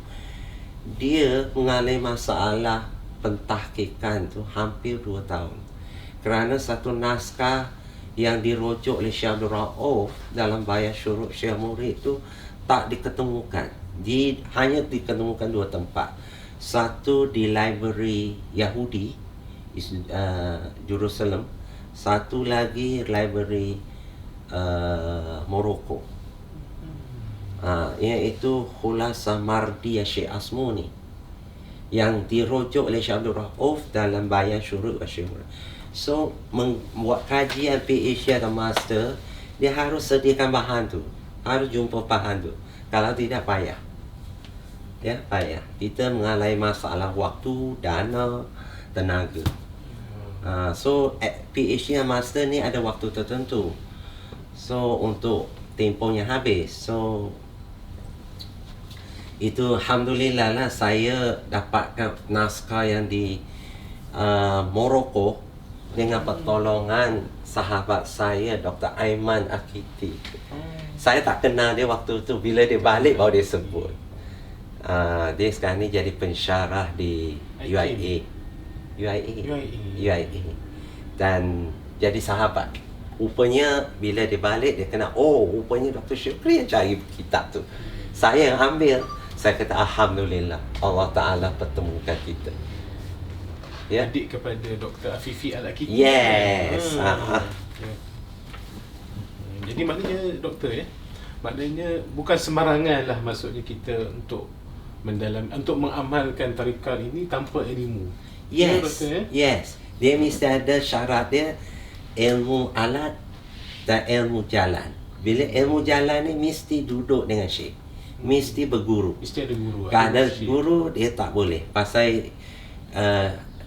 dia mengalami masalah pentahqiqan tu hampir 2 tahun. Kerana satu naskah yang dirujuk oleh Syekh Abdul Rauf dalam Bayan Syurut Syekh Murid tu tak diketemukan. Hanya diketemukan 2 tempat. Satu di library Yahudi Jerusalem, satu lagi library Morocco, iaitu Khulasa Mardiyah Syekh Asmuni yang dirujuk oleh Syekh Abdul Rauf dalam Bayan Syurut Syekh Murid. So membuat kajian PhD atau master, dia harus sediakan bahan tu, harus jumpa bahan tu. Kalau tidak payah. Ya, payah. Kita mengalami masalah waktu, dana, tenaga. So PhD dan master ni ada waktu tertentu. So untuk tempohnya habis. So itu alhamdulillah lah saya dapatkan naskah yang di Morocco dengan pertolongan sahabat saya Dr. Aiman Akiti. Saya tak kenal dia waktu tu, bila dia balik baru dia sebut. Dia sekarang ni jadi pensyarah di UIA. Dan jadi sahabat. Rupanya bila dia balik dia kena, rupanya Dr. Syukri yang cari kitab tu. Saya yang ambil. Saya kata alhamdulillah Allah Taala pertemukan kita. Ya. Adik kepada Dr. Afifi Al-Akiti. Yes. Ya. Jadi maknanya doktor, maknanya bukan sembarangan lah maksudnya kita untuk mengamalkan tarikat ini tanpa ilmu. Yes. Doktor, Yes. Dia mesti ada syarat dia, ilmu alat dan ilmu jalan. Bila ilmu jalan ni mesti duduk dengan syekh. Mesti berguru. Mesti ada guru. Tak ada guru dia tak boleh. Pasal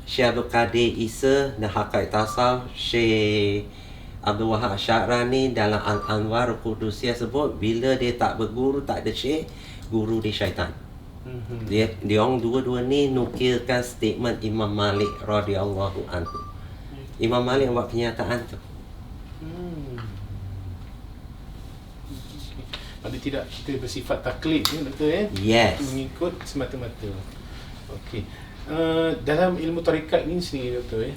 Syekh Abdul Qadir Isa dan Haqiqat Tasawuf, Syekh Abdul Wahab Syarani dalam Al-Anwar Qudusiyah sebut, bila dia tak berguru, tak ada syekh, guru dia syaitan. Dia orang dua-dua ni nukilkan statement Imam Malik radhiyallahu anhu. Imam Malik buat kenyataan tu. Maksudnya tidak kita bersifat taklid, doktor, Yes. mengikut semata-mata. Okey. Dalam ilmu tarikat ni sendiri, doktor,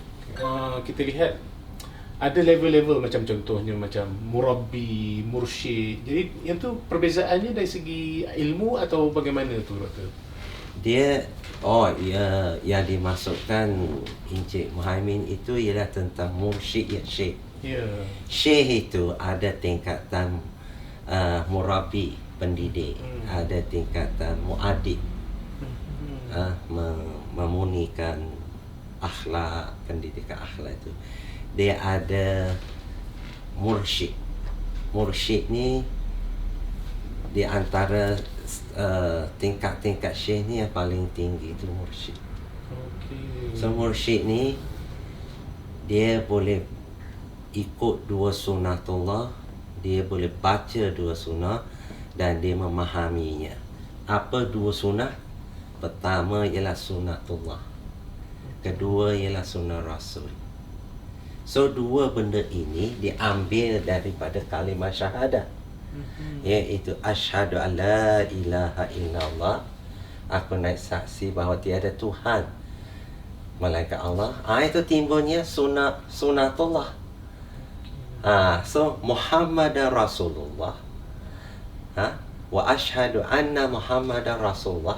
kita lihat ada level-level, macam contohnya macam murabbi, mursyid. Jadi yang tu perbezaannya dari segi ilmu atau bagaimana tu, doktor? Dia yang dimasukkan Encik Muhaimin itu ialah tentang mursyid ya syekh. Ya. Syekh itu ada tingkatan murabi, pendidik, ada tingkatan muadib, memunikan akhlak, pendidikan akhlak itu. Dia ada mursyid. Mursyid ni di antara tingkat-tingkat syekh ni yang paling tinggi itu mursyid. So mursyid ni dia boleh ikut dua sunnatullah, dia boleh baca dua sunnah dan dia memahaminya. Apa dua sunnah? Pertama ialah sunnatullah, kedua ialah sunnah Rasul. So dua benda ini diambil daripada kalimah syahadah, iaitu asyhadu an la ilaha illallah, aku naik saksi bahawa tiada Tuhan melainkan Allah. Itu timbulnya sunnatullah. So Muhammadar Rasulullah, wa asyhadu anna Muhammadar Rasulullah.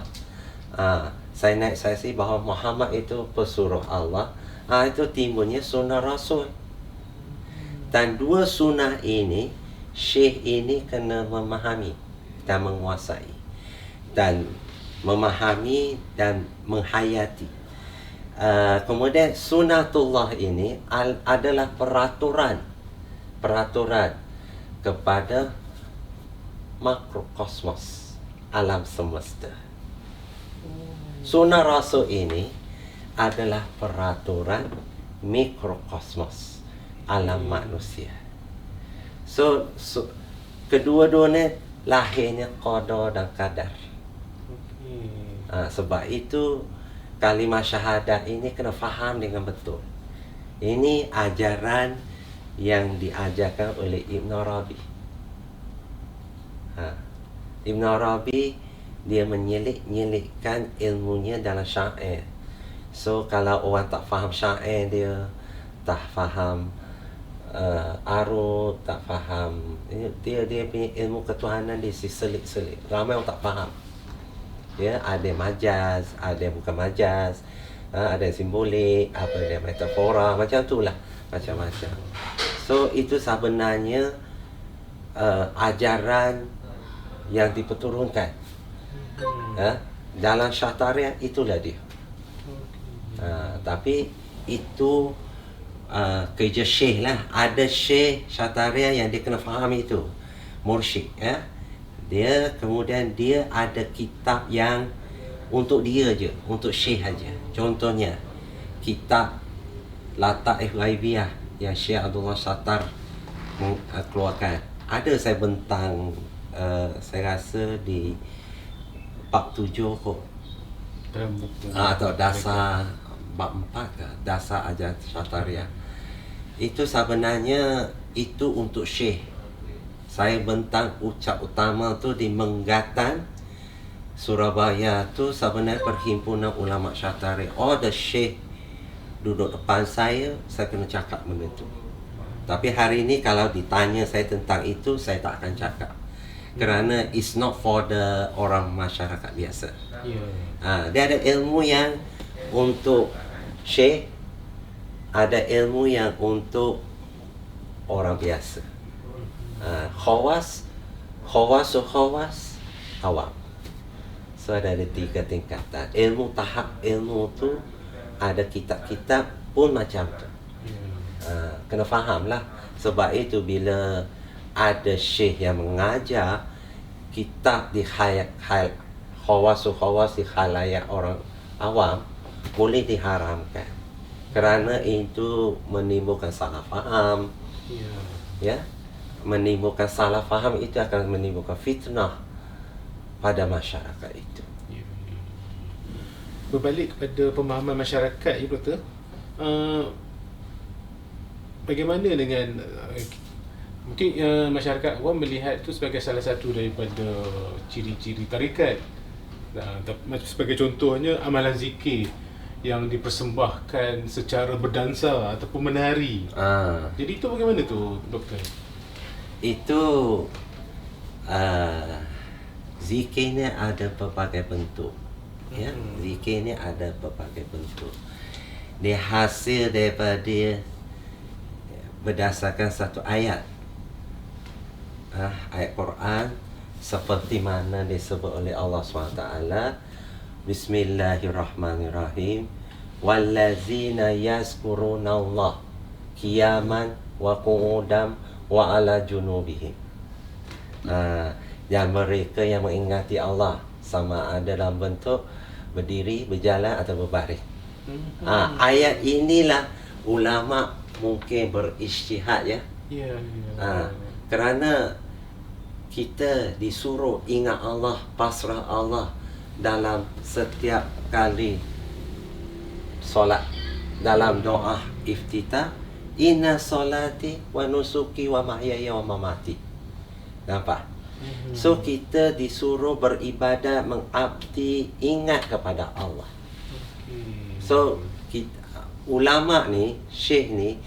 Saya naik saksi bahawa Muhammad itu pesuruh Allah. Itu timbulnya sunnah Rasul. Dan dua sunnah ini syekh ini kena memahami dan menguasai, dan memahami dan menghayati. Kemudian sunnatullah ini adalah peraturan kepada makrokosmos, alam semesta. Sunnah Rasul ini adalah peraturan mikrokosmos, alam manusia. So kedua-duanya lahirnya qada dan qadar. Sebab itu kalimah syahadah ini kena faham dengan betul. Ini ajaran yang diajarkan oleh Ibn Arabi. Ibn Arabi dia menyelik-nyelikkan ilmunya dalam syair. So kalau orang tak faham syair, dia tak faham arut, tak faham dia punya ilmu ketuhanan dia selit-selit. Ramai orang tak faham. Ada majaz, ada bukan majaz, ada simbolik, apa dia metafora, macam itulah, macam-macam. So itu sebenarnya ajaran yang diperturunkan dalam Syatariah, itulah dia. Tapi itu kerja syekh lah. Ada syekh Syatariah yang dia kena faham itu, mursyid. Dia kemudian dia ada kitab yang untuk dia je, untuk syekh aja. Contohnya kitab Lataif Ghaibiyah yang Syekh Abdullah Sattar keluarkan. Ada saya bentang, saya rasa di bab 7 kot, dalam buku atau dasar bab 4 ke, dasar ajar Syatariah. Itu sebenarnya itu untuk Syekh. Saya bentang ucap utama tu di Menggatan, Surabaya tu sebenarnya Perhimpunan Ulama Syatari. All the Syekh duduk depan saya kena cakap benda tu. Tapi hari ini kalau ditanya saya tentang itu, saya tak akan cakap. Kerana it's not for the orang masyarakat biasa. Dia ada ilmu yang untuk Syekh, ada ilmu yang untuk orang biasa. Khawas, awam. So ada 3 tingkatan. Ilmu tahap ilmu tu ada kitab-kitab pun macam tu. Kena faham lah. Sebab itu bila ada syekh yang mengajar kitab di khawas di khalayak orang awam, boleh diharamkan. Kerana itu menimbulkan salah faham. Ya, menimbulkan salah faham itu akan menimbulkan fitnah pada masyarakat itu. Berbalik kepada pemahaman masyarakat, ya Doktor, bagaimana dengan mungkin masyarakat awam melihat itu sebagai salah satu daripada ciri-ciri tarikat. Sebagai contohnya amalan zikir yang dipersembahkan secara berdansa ataupun menari. Jadi itu bagaimana tu, Doktor? Itu zikir ni ada pelbagai bentuk. Ya, zikir ni ada pelbagai bentuk. Dia hasil daripada berdasarkan satu ayat. Ayat Quran seperti mana disebut oleh Allah SWT. Bismillahirrahmanirrahim. Wallazina yazkuruna Allah qiyaman wa qu'udan wa ala junubihim. Yang mereka yang mengingati Allah sama ada dalam bentuk berdiri, berjalan atau berbaring. Ayat inilah ulama mungkin berijtihad ya. Kerana kita disuruh ingat Allah, pasrah Allah dalam setiap kali solat, dalam doa iftitah, inna solati wa nusuki wa mahyaya wa mamati. Nampak? So kita disuruh beribadat, mengabdi, ingat kepada Allah. So ulama ni, syekh ni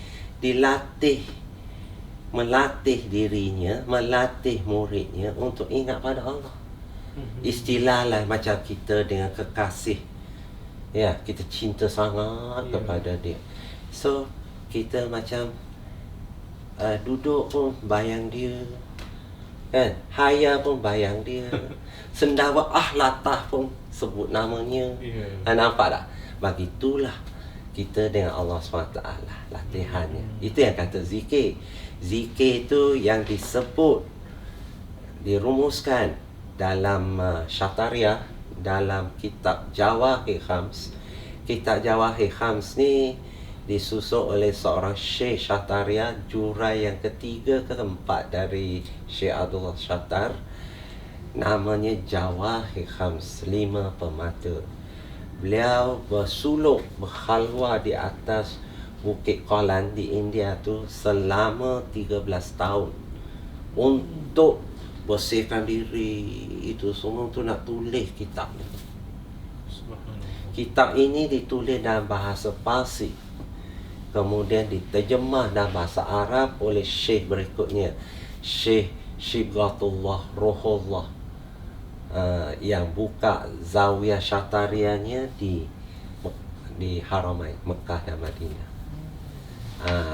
melatih dirinya, melatih muridnya untuk ingat pada Allah. Istilah lah macam kita dengan kekasih. Ya, kita cinta sangat kepada dia. So kita macam duduk pun bayang dia, kan? Haya pun bayang dia. Sendawa latah pun sebut namanya. Nampak tak? Begitulah kita dengan Allah SWT latihannya. Itu yang kata zikir. Zikir itu yang disebut, dirumuskan dalam Syatariah, dalam kitab Jawahir Khams. Kitab Jawahir Khams ni disusun oleh seorang Syekh Syatariah, jurai yang ketiga ke keempat dari Syekh Abdullah Syattar. Namanya Jawahir Khams, 5 permata. Beliau bersuluk, berkhalwah di atas Bukit Qalan di India tu selama 13 tahun untuk bersihkan diri. Itu semua tu nak tulis kitab ni. Kitab ini ditulis dalam bahasa Parsi, kemudian diterjemah dalam bahasa Arab oleh Syekh berikutnya, Syekh Syibghatullah Ruhullah, yang buka Zawiyah Syatariahnya di Haramain, Mekah dan Madinah.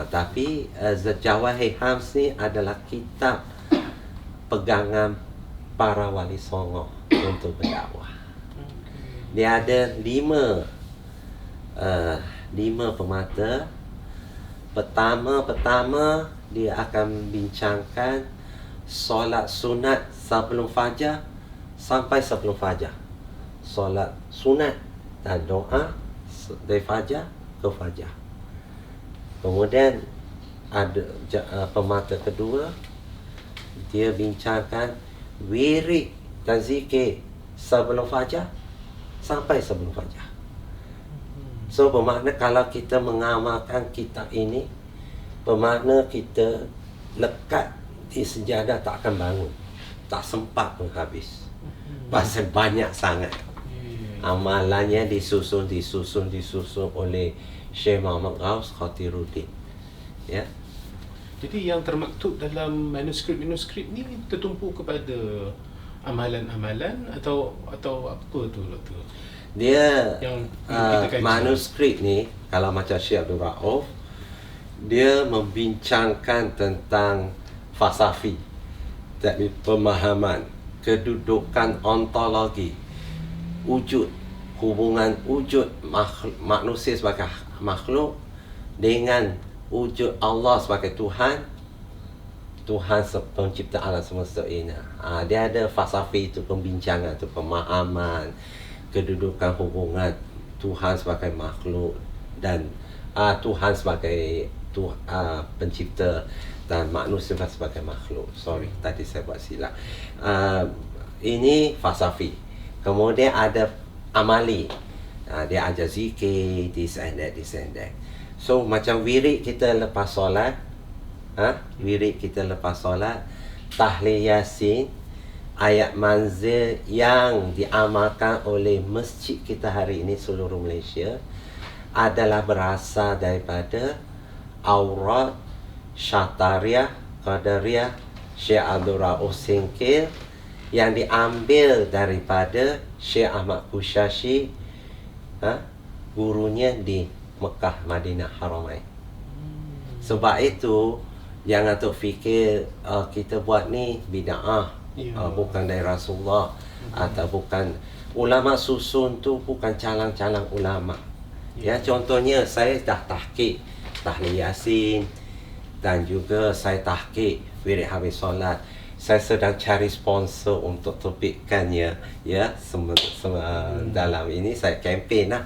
Tapi Jawahir Khams ni adalah kitab pegangan para wali songo untuk berdakwah. Dia ada 5 permata. Pertama dia akan bincangkan solat sunat sebelum fajar sampai sebelum fajar. Solat sunat dan doa dari fajar ke fajar. Kemudian ada permata kedua, dia bincangkan wirid dan zikir sebelum fajar sampai sebelum fajar. So bermakna kalau kita mengamalkan kitab ini, Bermakna kita lekat di sejadah tak akan bangun. Tak sempat pun habis. Pasal banyak sangat. Amalannya disusun oleh Syekh Muhammad Ghaus Khatiruddin. Ya. Jadi yang termaktub dalam manuskrip ni tertumpu kepada amalan-amalan atau apa tu Doktor? Dia Yang kita kaji. manuskrip ni kalau macam Syekh Abdul Rauf, dia membincangkan tentang falsafi, teknik pemahaman, kedudukan ontologi, wujud, hubungan wujud manusia sebagai makhluk dengan wujud Allah sebagai Tuhan pencipta alam semesta ini. Dia ada falsafi itu, pembincangan itu, pemahaman, kedudukan hubungan Tuhan sebagai makhluk dan Tuhan sebagai pencipta dan manusia sebagai makhluk. Sorry, tadi saya buat silap. Ini falsafi. Kemudian ada amali. Dia ajar zikir, this and that. So macam wirid kita lepas solat, tahlil yasin, ayat manzil yang diamalkan oleh masjid kita hari ini seluruh Malaysia adalah berasal daripada aurat Syatariah Qadariyah Syekh Abdul Rauf Singkil yang diambil daripada Syekh Ahmad Kushashi, gurunya di Mekah, Madinah, Haramain. Sebab itu jangan fikir kita buat ni bid'ah, bukan dari Rasulullah, atau bukan ulama susun tu bukan calang-calang ulama. Ya, contohnya saya dah tahqiq tahlil yasin dan juga saya tahqiq wirid habis solat. Saya sedang cari sponsor untuk terbitkannya, ya, dalam ini saya kempen lah.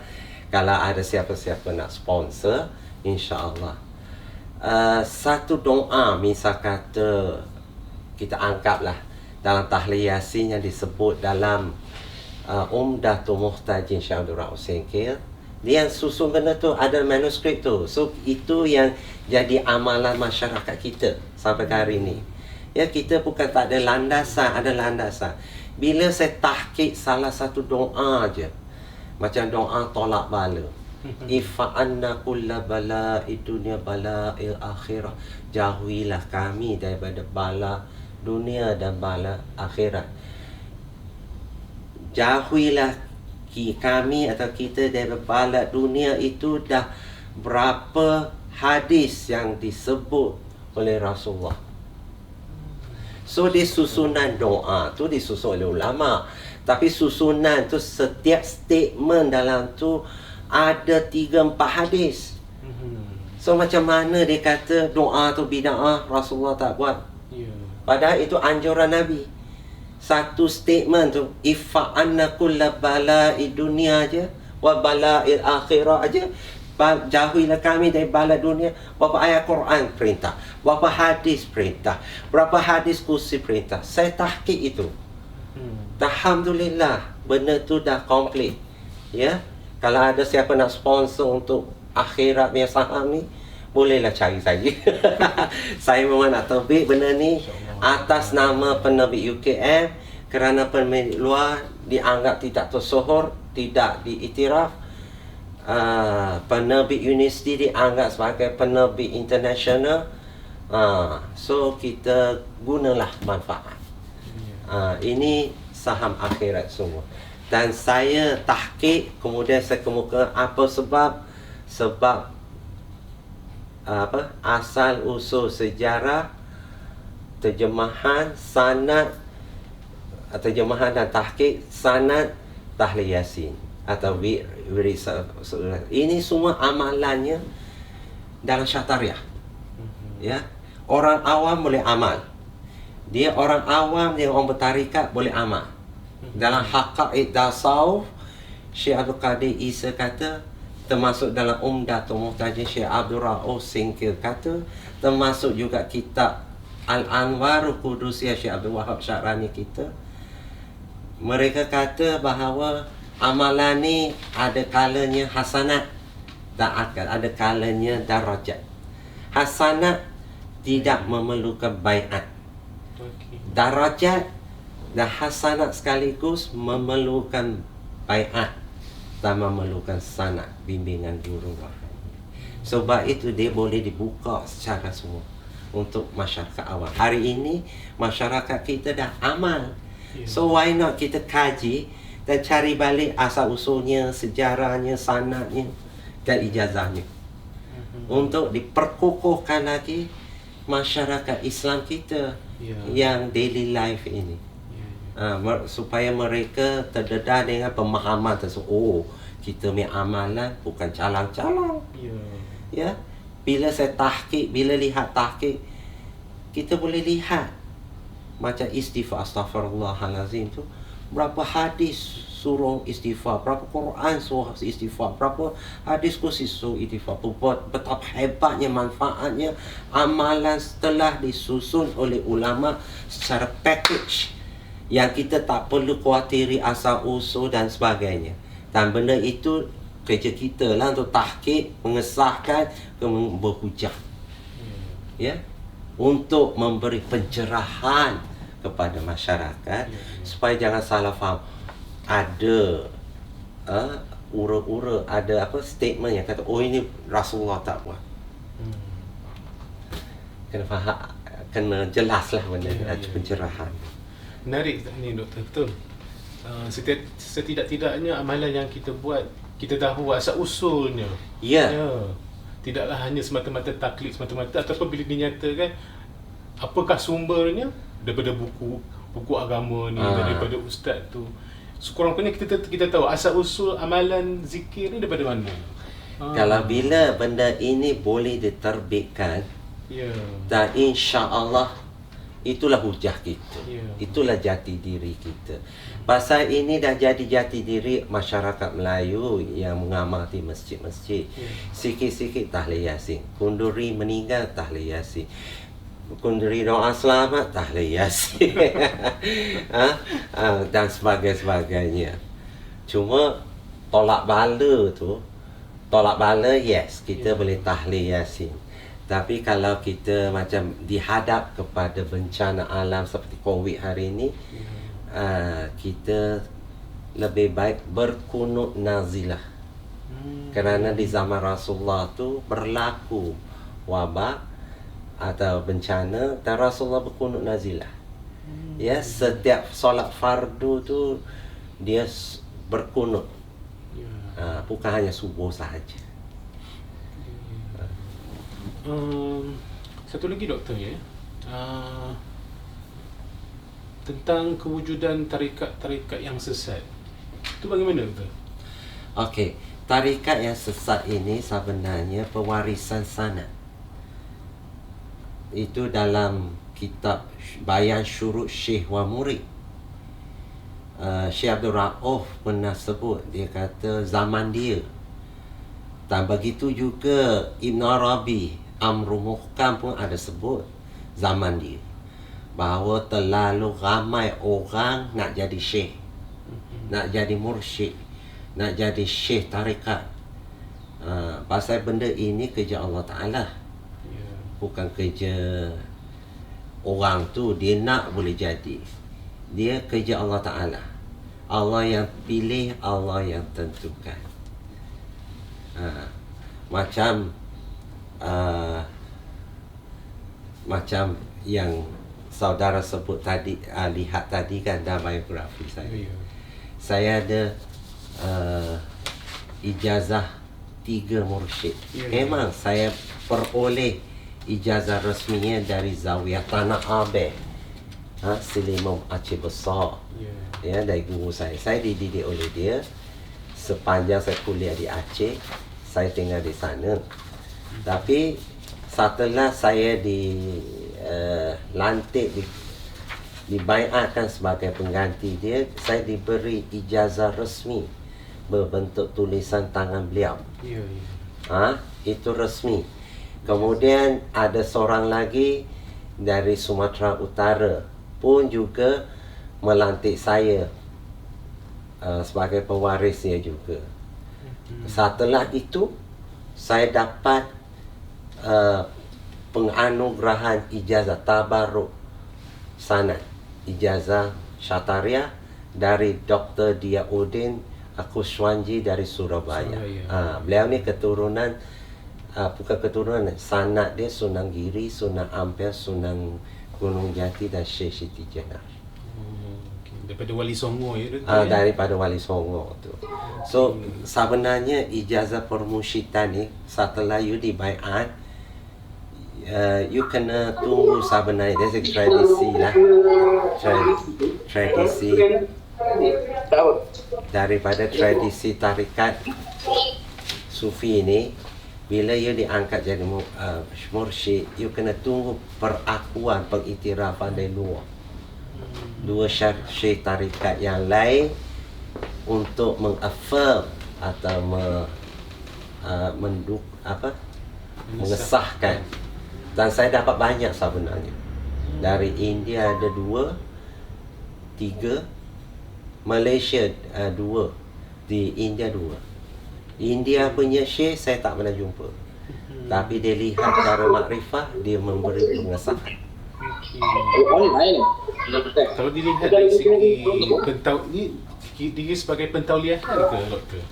Kalau ada siapa-siapa nak sponsor, insya-Allah. Satu doa, misal kata kita anggaplah dalam tahlil yasin yang disebut dalam Umdatul Muhtajin Syekh Abdul Rauf Singkil, dia yang susun benda tu, ada manuskrip tu. So itu yang jadi amalan masyarakat kita sampai ke hari ni. Ya, kita bukan tak ada landasan, ada landasan. Bila saya tahqiq salah satu doa je, macam doa tolak bala, ifa'anna kulla bala'i dunya bala'il akhirah, jauhilah kami daripada bala dunia dan bala akhirat. Jauhilah kami atau kita daripada bala dunia. Itu dah berapa hadis yang disebut oleh Rasulullah. So di susunan doa tu disusun oleh ulama, tapi susunan tu setiap statement dalam tu ada 3-4 hadis. So macam mana dia kata doa tu bid'ah, Rasulullah tak buat? Padahal itu anjuran Nabi. Satu statement tu, ifa'anna kulla bala'i dunia aja wa bala'il akhirah aja, jauhilah kami dari bala dunia. Berapa ayat Quran perintah, berapa hadis perintah, berapa hadis kursi perintah. Saya tahqiq itu. Alhamdulillah, benda tu dah komplit. Ya, kalau ada siapa nak sponsor untuk akhirat punya saham ni, bolehlah cari saya. Saya memang nak terbit benda ni atas nama penerbit UKM, kerana penerbit luar dianggap tidak tersohor, tidak diiktiraf. Penerbit universiti dianggap sebagai penerbit international. So kita gunalah manfaat. Ini saham akhirat semua. Dan saya tahqiq, kemudian saya kemukakan apa sebab asal usul sejarah, terjemahan sanad, terjemahan dan tahqiq sanad tahlil yasin atau wirid. Ini semua amalannya dalam syatariah. Ya, orang awam boleh amal. Dia orang awam, dia orang bertarikat boleh amal. Dalam haqaiq tasawuf, Syekh Abdul Qadir Isa kata, termasuk dalam Umdatul Muhtajin Syekh Abdul Rauf Singkil kata, termasuk juga kitab Al-Anwarul Qudusiyah Syekh Abdul Wahab Syarani kita. Mereka kata bahawa amalan ni ada kalanya hasanat dan ada kalanya darajat. Hasanat tidak memerlukan baiat. Okey. Darajat dan hasanat sekaligus memerlukan baiat dan memerlukan sanad, bimbingan guru. Sebab itu dia boleh dibuka secara semua untuk masyarakat awam. Hari ini masyarakat kita dah amal. So why not kita kaji dan cari balik asal usulnya, sejarahnya, sanadnya dan ijazahnya. Untuk diperkukuhkan lagi masyarakat Islam kita yang daily life ini. Supaya mereka terdedah dengan pemahaman tersebut. Oh, kita punya amalan bukan calang-calang. Ya, bila saya tahqiq, bila lihat tahqiq, kita boleh lihat macam istighfar, astaghfirullahalazim tu, berapa hadis suruh istighfar, berapa Quran suruh istighfar, berapa hadis kursi suruh istighfar. Betapa hebatnya manfaatnya amalan setelah disusun oleh ulama secara package yang kita tak perlu khawatiri asal usul dan sebagainya. Dan benda itu kerja kita lah untuk tahqiq, mengesahkan, berhujah. Ya, untuk memberi pencerahan kepada masyarakat supaya jangan salah faham. Ada ura-ura, ada statement yang kata oh ini Rasulullah tak buat. Kena faham, kena jelaslah benda pencerahan. Menarik ni doktor, betul. Setidak-tidaknya amalan yang kita buat, kita tahu asal usulnya. Ya. Tidaklah hanya semata-mata taklid semata-mata, ataupun bila dinyatakan apakah sumbernya daripada buku agama ni, daripada ustaz tu. Sekurang-kurangnya kita tahu asal usul amalan zikir ni daripada mana. Kalau bila benda ini boleh diterbitkan, dan insya-Allah itulah hujah kita. Itulah jati diri kita. Pasal ini dah jadi jati diri masyarakat Melayu yang mengamati masjid-masjid. Sikit-sikit tahlil Yasin. Kunduri meninggal tahlil Yasin. Kunduri doa selamat tahlil Yasin. Dan sebagainya. Cuma tolak bala yes, kita boleh tahlil Yasin. Tapi kalau kita macam dihadap kepada bencana alam seperti COVID hari ini, kita lebih baik berkunut nazilah. Kerana di zaman Rasulullah tu berlaku wabak atau bencana dan Rasulullah berkunut nazilah. Ya, setiap solat fardu tu dia berkunut. Bukan hanya subuh sahaja. Satu lagi doktor ya, tentang kewujudan tarikat-tarikat yang sesat. Itu bagaimana doktor? Okey, tarikat yang sesat ini sebenarnya pewarisan sanad. Itu dalam kitab Bayan Syurut Syekh wa Murid. Syekh Abdul Rauf pernah sebut, dia kata zaman dia. Dan begitu juga Ibn Arabi, Amrul Muhkam pun ada sebut zaman dia, bahawa terlalu ramai orang nak jadi syekh, nak jadi mursyid, nak jadi syekh tarikat. Pasal benda ini kerja Allah Ta'ala, bukan kerja orang tu. Dia nak boleh jadi, dia kerja Allah Ta'ala. Allah yang pilih, Allah yang tentukan. Macam yang saudara sebut tadi, lihat tadi kan dalam biografi saya. Saya ada ijazah 3 mursyid. Memang saya peroleh ijazah resminya dari Zawiyah Tanah Abeh, Selimum Aceh Besar. Ya, dari guru saya. Saya dididik oleh dia sepanjang saya kuliah di Aceh. Saya tinggal di sana. Tapi setelah saya dilantik, dibaiatkan sebagai pengganti dia, saya diberi ijazah resmi berbentuk tulisan tangan beliau. Itu resmi. Kemudian ada seorang lagi dari Sumatera Utara pun juga melantik saya sebagai pewarisnya juga. Setelah itu saya dapat penganugerahan ijazah tabarruk sanad, ijazah syatariah dari Dr. Diaudin Kuswanji dari Surabaya. Beliau ni keturunan bukan keturunan, sanad dia Sunan Giri, Sunan Ampel, Sunan Gunung Jati dan Syekh Siti Jenar. Daripada Wali Songo ya? Daripada Wali Songo tu. So sebenarnya ijazah permusyidan ni setelah you dibaiat, you kena tunggu sebenarnya. There's a tradisi lah, tradisi daripada tradisi tarikat Sufi ni. Bila you diangkat jadi mursyid, you kena tunggu perakuan, pengiktirafan dari luar. Dua syekh tarikat yang lain untuk mengaffirm atau mengesahkan. Dan saya dapat banyak sebenarnya. Dari India ada 2, 3, Malaysia 2, di India 2. India punya syekh saya tak pernah jumpa. Tapi dia lihat cara makrifah, dia memberi pengesahan. Kalau dilihat dari segi dia sebagai pentauliahan ke, Doktor?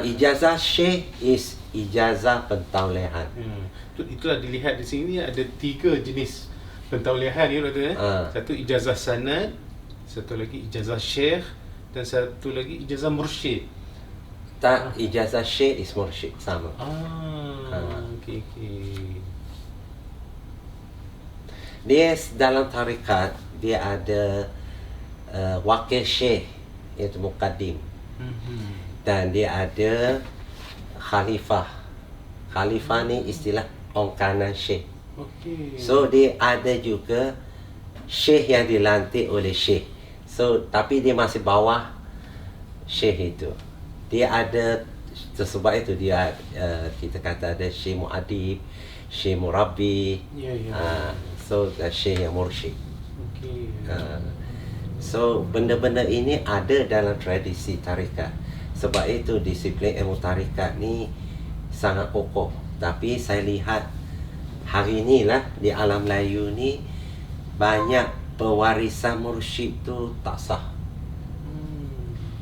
Ijazah syekh is ijazah pentauliahan. Itulah dilihat di sini ada 3 jenis pentauliahan ya, Doktor. Satu ijazah sanad, satu lagi ijazah syekh, dan satu lagi ijazah mursyid. Tak, ijazah syekh is mursyid sama. Okey. Dia dalam tarikat dia ada wakil syekh, iaitu muqaddim. Dan dia ada khalifah. Khalifah ni istilah orang kanan syekh. So dia ada juga syekh yang dilantik oleh syekh. So tapi dia masih bawah syekh itu. Dia ada, sebab itu dia kita kata ada syekh muadib, syekh murabbi. So syekh yang mursyid. So benda-benda ini ada dalam tradisi tarikat. Sebab itu disiplin ilmu tarikat ni sangat kokoh. Tapi saya lihat hari ni lah di alam Melayu ni banyak pewarisan mursyid tu tak sah.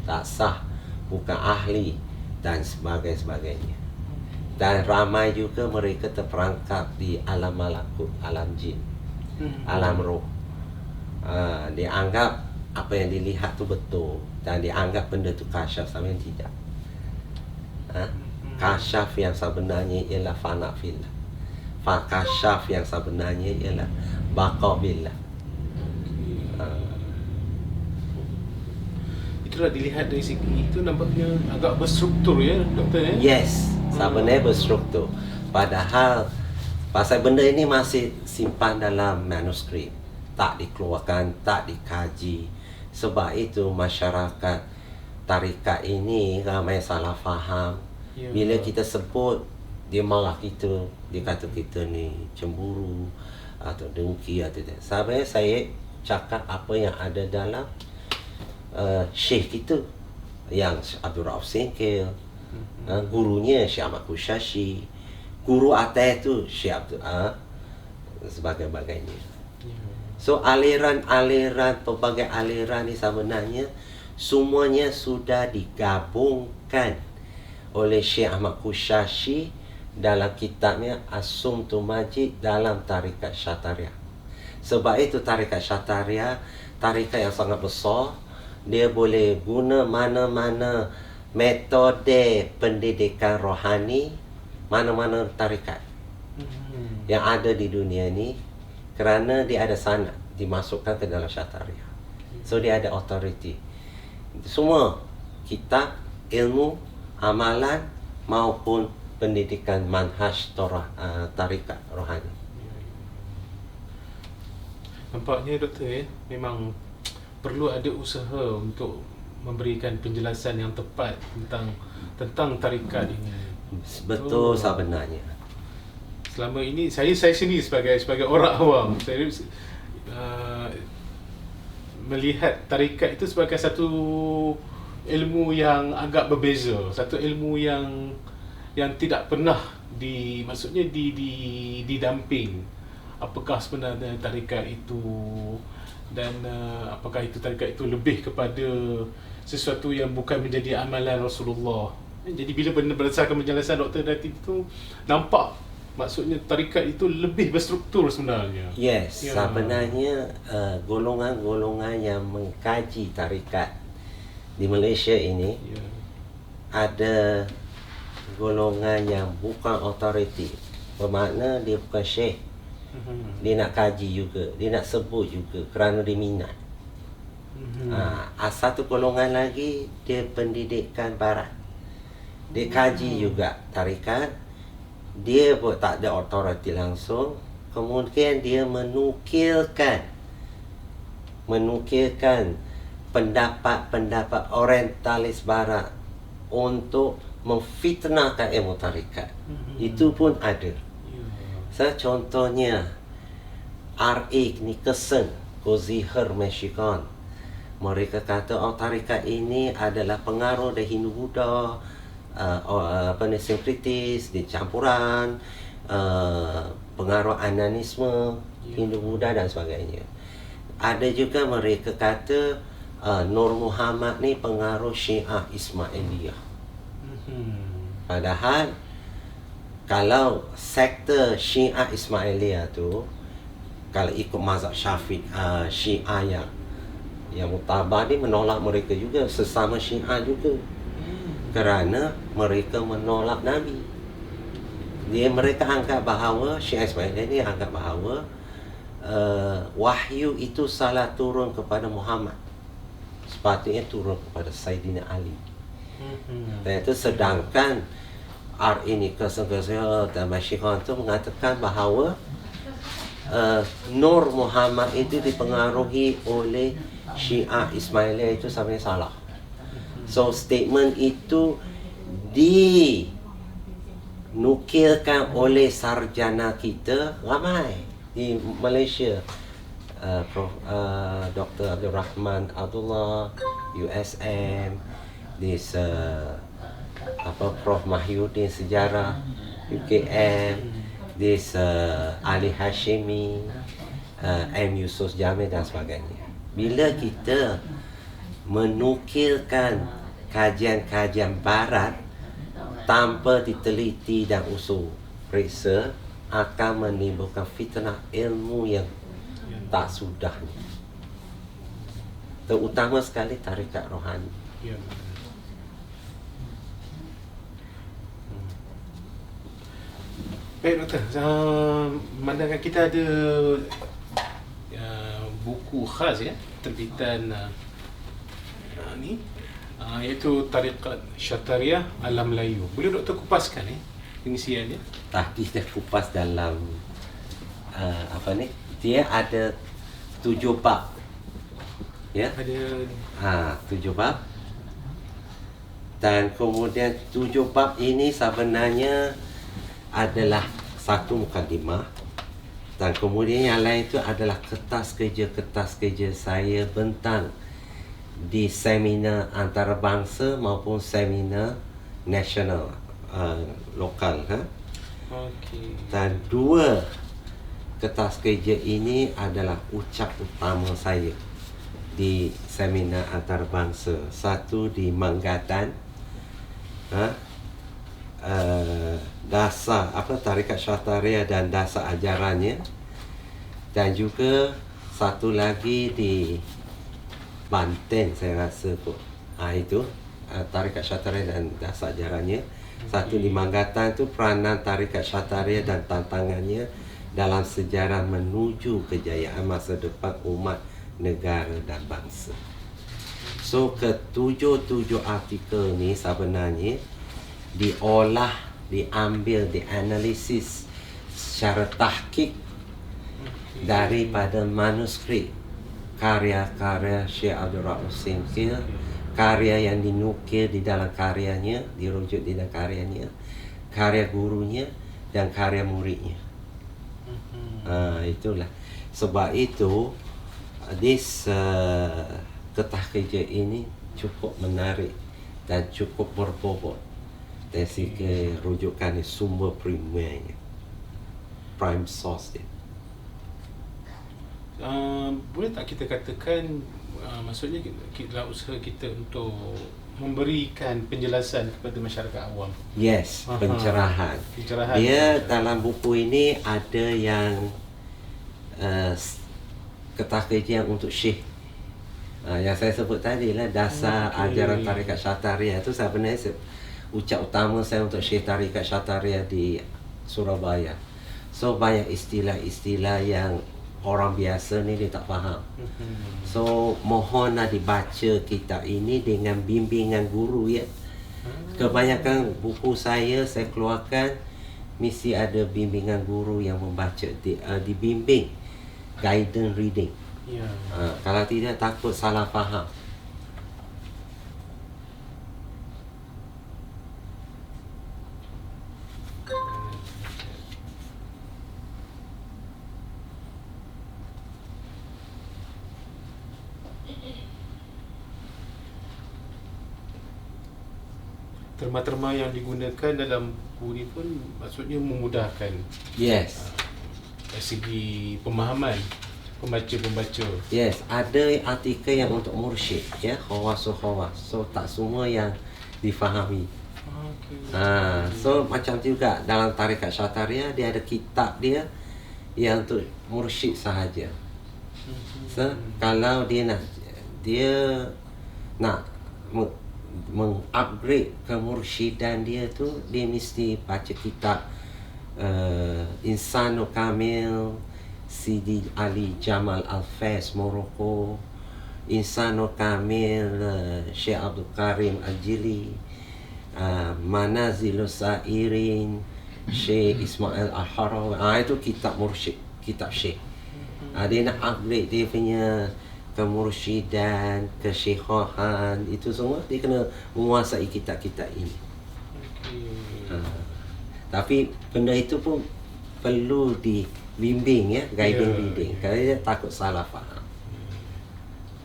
Tak sah, bukan ahli dan sebagainya. Dan ramai juga mereka terperangkap di alam malakut, alam jin, alam roh. Dianggap apa yang dilihat tu betul, dan dianggap benda tu kasyaf, sebenarnya tidak. Kasyaf yang sebenarnya ialah fana fillah. Kasyaf yang sebenarnya ialah baqa billah. Itulah dilihat dari segi itu nampaknya agak berstruktur ya, Doktor ya? Yes, sebenarnya berstruktur. Padahal pasal benda ini masih simpan dalam manuskrip, tak dikeluarkan, tak dikaji. Sebab itu masyarakat tarikat ini ramai salah faham. Bila kita sebut, dia marah kita, dia kata kita ni cemburu atau dengki atau tidak. Sebenarnya saya cakap apa yang ada dalam syekh kita, yang Abdul Rauf Singkil, gurunya Syekh Ahmad Kushashi, guru atas tu Syekh Abdul sebagainya. So aliran-aliran, pelbagai aliran ni sebenarnya semuanya sudah digabungkan oleh Syekh Ahmad Kushashi dalam kitabnya As-Sumtu Majid dalam tarikat Syatariah. Sebab itu tarikat Syatariah, tarikat yang sangat besar. Dia boleh guna mana-mana metode pendidikan rohani, mana-mana tarikat yang ada di dunia ni, kerana dia ada sanad dimasukkan ke dalam Syatariah. So dia ada authority. Semua kitab, ilmu, amalan maupun pendidikan manhaj tarikat rohani. Nampaknya Doktor ya, memang perlu ada usaha untuk memberikan penjelasan yang tepat tentang tarikat ini. Betul sebenarnya. Selama ini saya sendiri sebagai orang awam, saya melihat tarikat itu sebagai satu ilmu yang agak berbeza, satu ilmu yang yang tidak pernah maksudnya didamping. Apakah sebenarnya tarikat itu, dan apakah itu tarikat itu lebih kepada sesuatu yang bukan menjadi amalan Rasulullah. Jadi bila berdasarkan penjelasan Dr. Datin itu, nampak maksudnya tarikat itu lebih berstruktur sebenarnya. Yes, sebenarnya golongan-golongan yang mengkaji tarikat di Malaysia ini ada golongan yang bukan authority, bermakna dia bukan syekh. Dia nak kaji juga, dia nak sebut juga kerana dia minat. Satu golongan lagi dia pendidikan barat, dia kaji juga tarikat, dia pun tak ada authority langsung, kemudian dia menukilkan pendapat-pendapat orientalis barat untuk memfitnahkan ilmu tarikat. Itu pun ada. Contohnya R.A. Nicholson, Koziher, Michigan. Mereka kata tarikat ini adalah pengaruh dari Hindu-Buddha, sinkritis, dicampuran, pengaruh ananisme, Hindu-Buddha dan sebagainya. Ada juga mereka kata Nur Muhammad ni pengaruh Syiah Ismailiyah. Padahal kalau sektor Syiah Ismailiyah tu, kalau ikut mazhab Syiah yang mutabar ni menolak mereka juga, sesama Syiah juga, kerana mereka menolak Nabi. Mereka anggap bahawa Syiah Ismailiyah ni anggap bahawa wahyu itu salah turun kepada Muhammad, sepatutnya turun kepada Saidina Ali. Dan itu sedangkan ini kesengkesian dan Masyikhan itu mengatakan bahawa Nur Muhammad itu dipengaruhi oleh Syiah Ismailiyah, itu sampai salah. So statement itu dinukilkan oleh sarjana kita ramai di Malaysia. Prof. Dr. Abdul Rahman Abdullah, USM, Prof. Mahyudin Sejarah, UKM, Ali Hashimi, M. Yusuf Jamil dan sebagainya. Bila kita menukilkan kajian-kajian barat tanpa diteliti dan usul periksa, akan menimbulkan fitnah ilmu yang tak sudahnya, terutama sekali tarikat rohani. Baik Doktor, mandangan kita ada buku khas terbitan ni, iaitu Tarikat Syatariah Alam Melayu. Boleh Doktor kupaskan pengisiannya? Tadi dah kupas dalam dia ada 7 bab. Ya, ada 7 bab. Dan kemudian 7 bab ini sebenarnya adalah satu mukadimah, dan kemudian yang lain itu adalah kertas kerja saya bentang di seminar antarabangsa maupun seminar nasional lokal. Dan 2 kertas kerja ini adalah ucap utama saya di seminar antarabangsa. Satu di Manggatan, dasar Tarikat Syatariah dan dasar ajarannya, dan juga satu lagi di Banten saya rasa kot, itu Tarikat Syatariah dan dasar ajarannya. Satu di Manggatan tu peranan Tarikat Syatariah dan tantangannya dalam sejarah menuju kejayaan masa depan umat, negara dan bangsa. So ke-7 artikel ni sebenarnya diolah, diambil, dianalisis secara tahqiq daripada manuskrip karya-karya Syekh Abdul Rauf Singkil, karya yang dinukil di dalam karyanya, dirujuk di dalam karyanya, karya gurunya dan karya muridnya. Itulah sebab itu kertas kerja ini cukup menarik dan cukup berbobot. Dari segi rujukan ni sumber primernya, prime source dia. Boleh tak kita katakan maksudnya dalam usaha kita untuk memberikan penjelasan kepada masyarakat awam? Yes, pencerahan. Dia dalam buku ini ada yang ketakijian untuk syekh. Yang saya sebut tadi lah, dasar ajaran tarikat Syatariah itu sebenarnya ucap utama saya untuk syekh tarikat Syatariah di Surabaya. So banyak istilah-istilah yang orang biasa ni dia tak faham. So mohon nak dibaca kitab ini dengan bimbingan guru ya. Kebanyakan buku saya keluarkan mesti ada bimbingan guru yang membaca, dibimbing, guidance reading. Kalau tidak takut salah faham. Terma-terma yang digunakan dalam buku ni pun maksudnya memudahkan. Yes. Dari segi pemahaman pembaca-pembaca. Yes, ada artikel yang untuk mursyid ya, khawas. So tak semua yang difahami. So macam juga dalam tarikat Syatariah dia ada kitab dia yang untuk mursyid sahaja. So kalau dia nak mengupgrade kemursyidan dia tu, dia mesti baca kitab Insanul Kamil Sidi Ali Jamal Al-Faiz Morocco, Insanul Kamil Syekh Abdul Karim Al-Jili, Manazilus Sairin Syekh Ismail Al-Harawi. Itu kitab mursyid, kitab syekh. Dia nak upgrade dia punya kemursyidan, kesyekhan, itu semua dia kena menguasai kitab-kitab ini. Tapi benda itu pun perlu dibimbing ya, guiding reading. Kerana dia takut salah faham.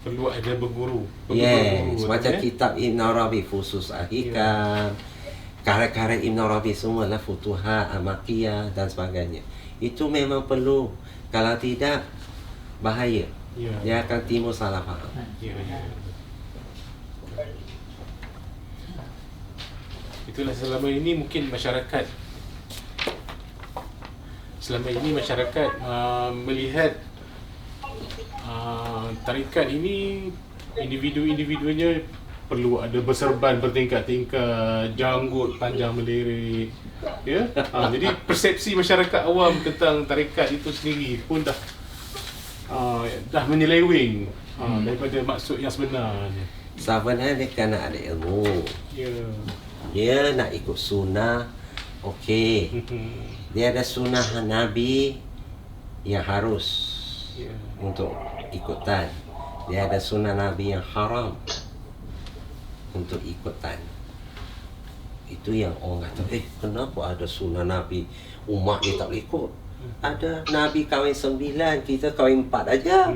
Perlu ada berguru. Yes, macam kitab Ibn Arabi Fusus Al-Hikam, karya-karya Ibn Arabi semua lah, Futuhat, Al-Makiyah dan sebagainya. Itu memang perlu. Kalau tidak, bahaya. Dia akan timbul salah faham. Itulah selama ini mungkin masyarakat melihat tarikat ini individu-individunya perlu ada berserban bertingkat-tingkat, janggut panjang melirik, ya. Jadi persepsi masyarakat awam tentang tarikat itu sendiri pun dah menyeleweng daripada maksud yang sebenarnya. Sebenarnya dia kena ada ilmu. Dia nak ikut sunnah, okey. Dia ada sunnah Nabi yang harus untuk ikutan. Dia ada sunnah Nabi yang haram untuk ikutan. Itu yang orang kata, kenapa ada sunnah Nabi umat dia tak boleh ikut? Ada Nabi kahwin 9, kita kahwin 4 aja.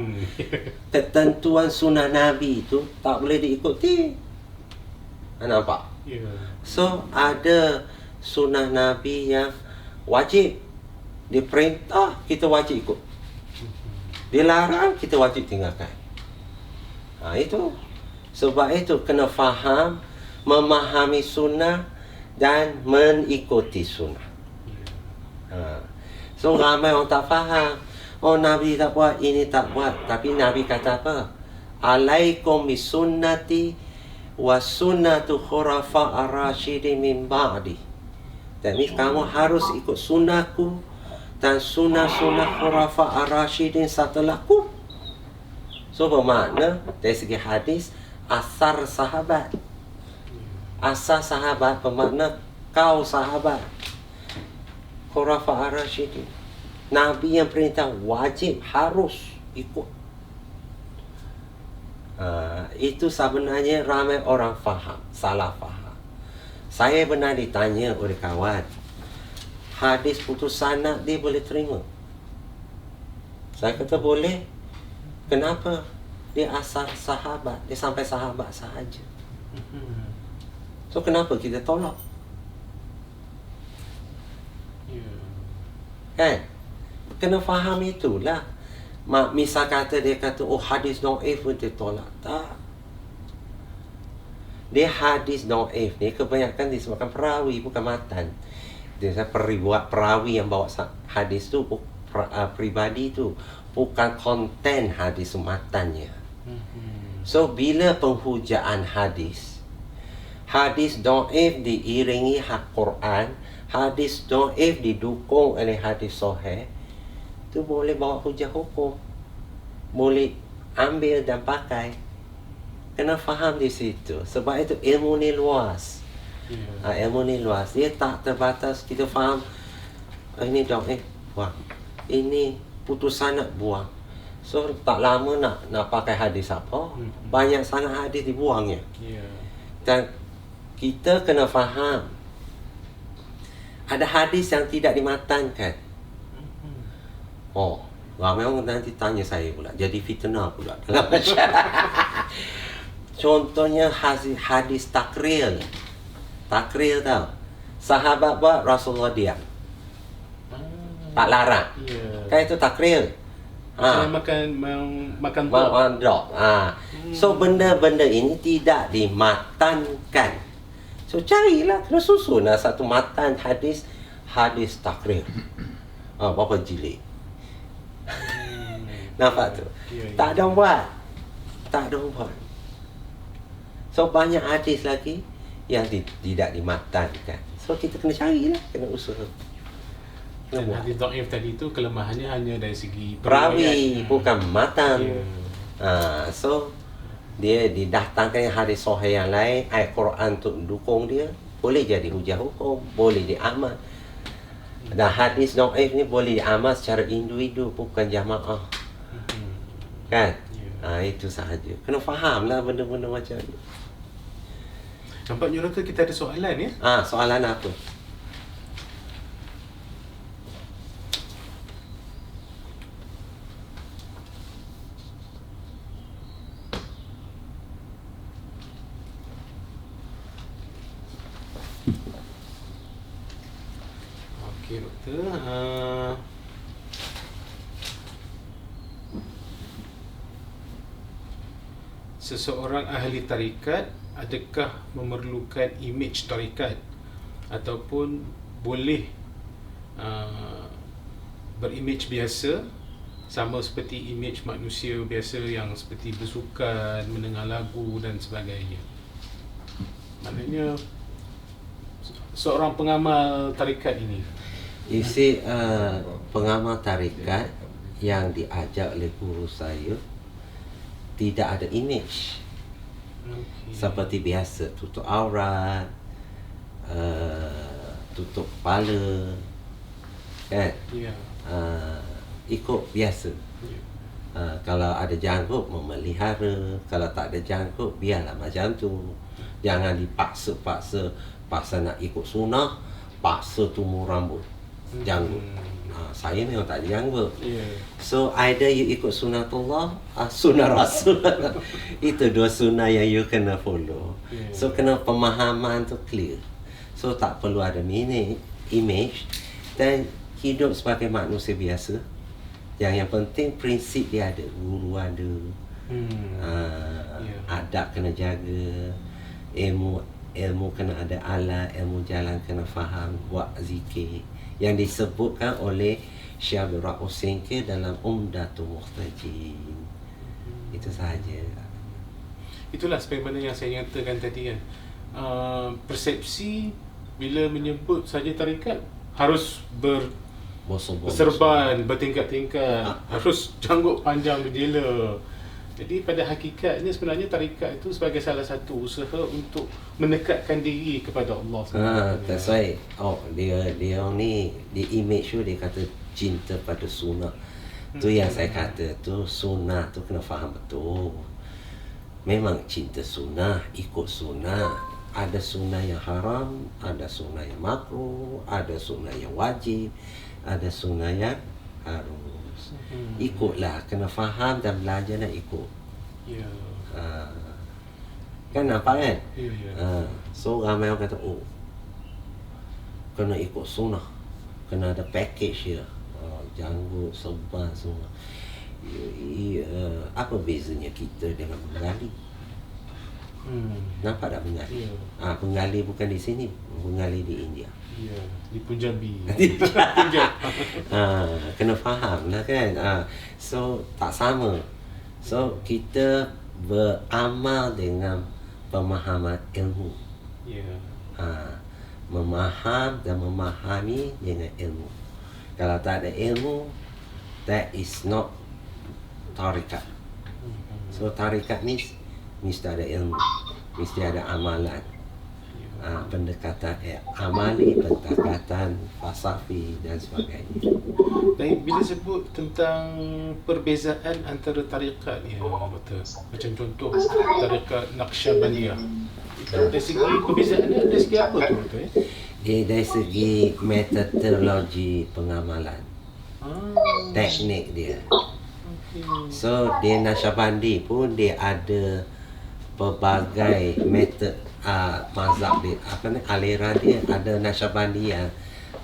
Ketentuan sunnah Nabi itu tak boleh diikuti. Nampak? So ada sunnah Nabi yang wajib. Dia perintah, kita wajib ikut. Dia larang, kita wajib tinggalkan. Itu. Sebab itu kena faham, memahami sunnah dan mengikuti sunnah. So ramai orang tak faham. Nabi tak buat, ini tak buat. Tapi Nabi kata apa? Alaikum bisunnati wa sunnatu khurafa ar-rasyidin min ba'di. That means kamu harus ikut sunnahku dan sunnah-sunnah khurafa ar-rasyidin setelahku. So bermakna dari segi hadis, asar sahabat. Asar sahabat bermakna kau sahabat khurafa ar-rasyidin. Nabi yang perintah wajib harus ikut. Itu sebenarnya ramai orang faham, salah faham. Saya pernah ditanya oleh kawan, hadis putus sanad dia boleh terima? Saya kata boleh. Kenapa? Dia asal sahabat, dia sampai sahabat sahaja. So kenapa kita tolak? Kan? Kena faham itulah. Misal kata dia kata, oh hadis dhaif pun dia tolak. Tak. Dia hadis dhaif ni kebanyakan disebabkan perawi, bukan matan. Dia perawi yang bawa hadis tu, pribadi tu, bukan konten hadis matannya. So bila penghujaan hadis dhaif diiringi Quran, hadis dhaif didukung oleh hadis sahih, tu boleh bawa hujah hukum, boleh ambil dan pakai. Kena faham di situ. Sebab itu ilmu ni luas. Ilmu ni luas. Dia tak terbatas kita faham ini dhaif, buang. Ini putusan nak buang. So tak lama nak pakai hadis apa. Banyak sangat hadis dibuangnya. Dan kita kena faham, ada hadis yang tidak dimatankan. Oh, ramai orang nanti tanya saya pula, jadi fitnah pula dalam masyarakat. Contohnya hadis takril. Takril tau. Sahabat buat, Rasulullah diam. Tak larang. Kan itu takril. Makan dok. So benda-benda ini tidak dimatankan. So carilah, kena susun satu matan hadis takril. Berapa jilid? Nampak tu? Tak ada buat. So banyak hadis lagi yang tidak dimatankan. So kita kena carilah, kena usaha. Dan hadis dhaif tadi tu kelemahannya hanya dari segi perawi, bukan matan. So dia didatangkan hadis sahih yang lain, ayat Quran untuk dukung dia, boleh jadi hujah hukum, boleh diamal. Dan hadis dhaif ni boleh diamal secara individu, bukan jamaah. Kan? Itu sahaja. Kena fahamlah benda-benda macam ni. Nampaknya kita ada soalan ya? Soalan apa? Okey, doktor. Seseorang ahli tarikat adakah memerlukan imej tarikat ataupun boleh berimej biasa sama seperti imej manusia biasa yang seperti bersukan, mendengar lagu dan sebagainya? Maknanya seorang pengamal tarikat ini, pengamal tarikat yang diajar oleh guru saya tidak ada imej. Seperti biasa, tutup aurat, tutup kepala, kan? Ikut biasa. Kalau ada janggut, memelihara. Kalau tak ada janggut, biarlah macam tu. Jangan dipaksa-paksa. Paksa nak ikut sunnah, paksa tumbuh rambut, janggut. Saya memang tak ada janggut. So either you ikut sunnatullah, sunnah Rasul. Itu dua sunnah yang you kena follow. So kena pemahaman tu clear. So tak perlu ada image. Dan hidup sebagai manusia biasa. Yang penting prinsip dia ada. Guru ada. Adab kena jaga. Ilmu kena ada alat. Ilmu jalan kena faham. Buat zikir yang disebutkan oleh Syekh Abdul Rahman Singkir dalam Umdatul Muhtajin. Itu sahaja. Itulah sebagaimana yang saya nyatakan tadi kan. Persepsi bila menyebut saja tarikat harus berserban, bertingkat-tingkat, harus janggut panjang berjela. Jadi pada hakikatnya sebenarnya tarikat itu sebagai salah satu usaha untuk mendekatkan diri kepada Allah SWT. That's right. Dia ni di image tu dia kata cinta pada sunnah. Tu yang saya kata tu, sunnah tu kena faham betul. Memang cinta sunnah, ikut sunnah. Ada sunnah yang haram, ada sunnah yang makruh, ada sunnah yang wajib, ada sunnah yang harus. Ikutlah, kena faham dan belajar nak ikut. Kan nampak kan? So ramai orang kata, kena ikut sunnah, kena ada package dia. janggut, sebar semua. Apa bezanya kita dengan Bengali? Nampak tak Bengali? Ya. Bengali bukan di sini, Bengali di India. Ya, di Punjabi. Punjab. Kena faham lah kan. So tak sama. So kita beramal dengan pemahaman ilmu. Ya. Memaham dan memahami dengan ilmu. Kalau tak ada ilmu, that is not tarikat. So tarikat ni mesti ada ilmu, mesti ada amalan. Pendekatan amali, pendekatan falsafi dan sebagainya. Dan bila sebut tentang perbezaan antara tarikat ni, Doktor, macam contoh tarikat Naqsyabandiyah, dari segi perbezaan ni dari segi apa tu, Doktor? Dari segi metodologi pengamalan, teknik dia. So dia Naqsyabandi pun dia ada pelbagai metod mazhab dia, aliran dia. Ada Naqsyabandi yang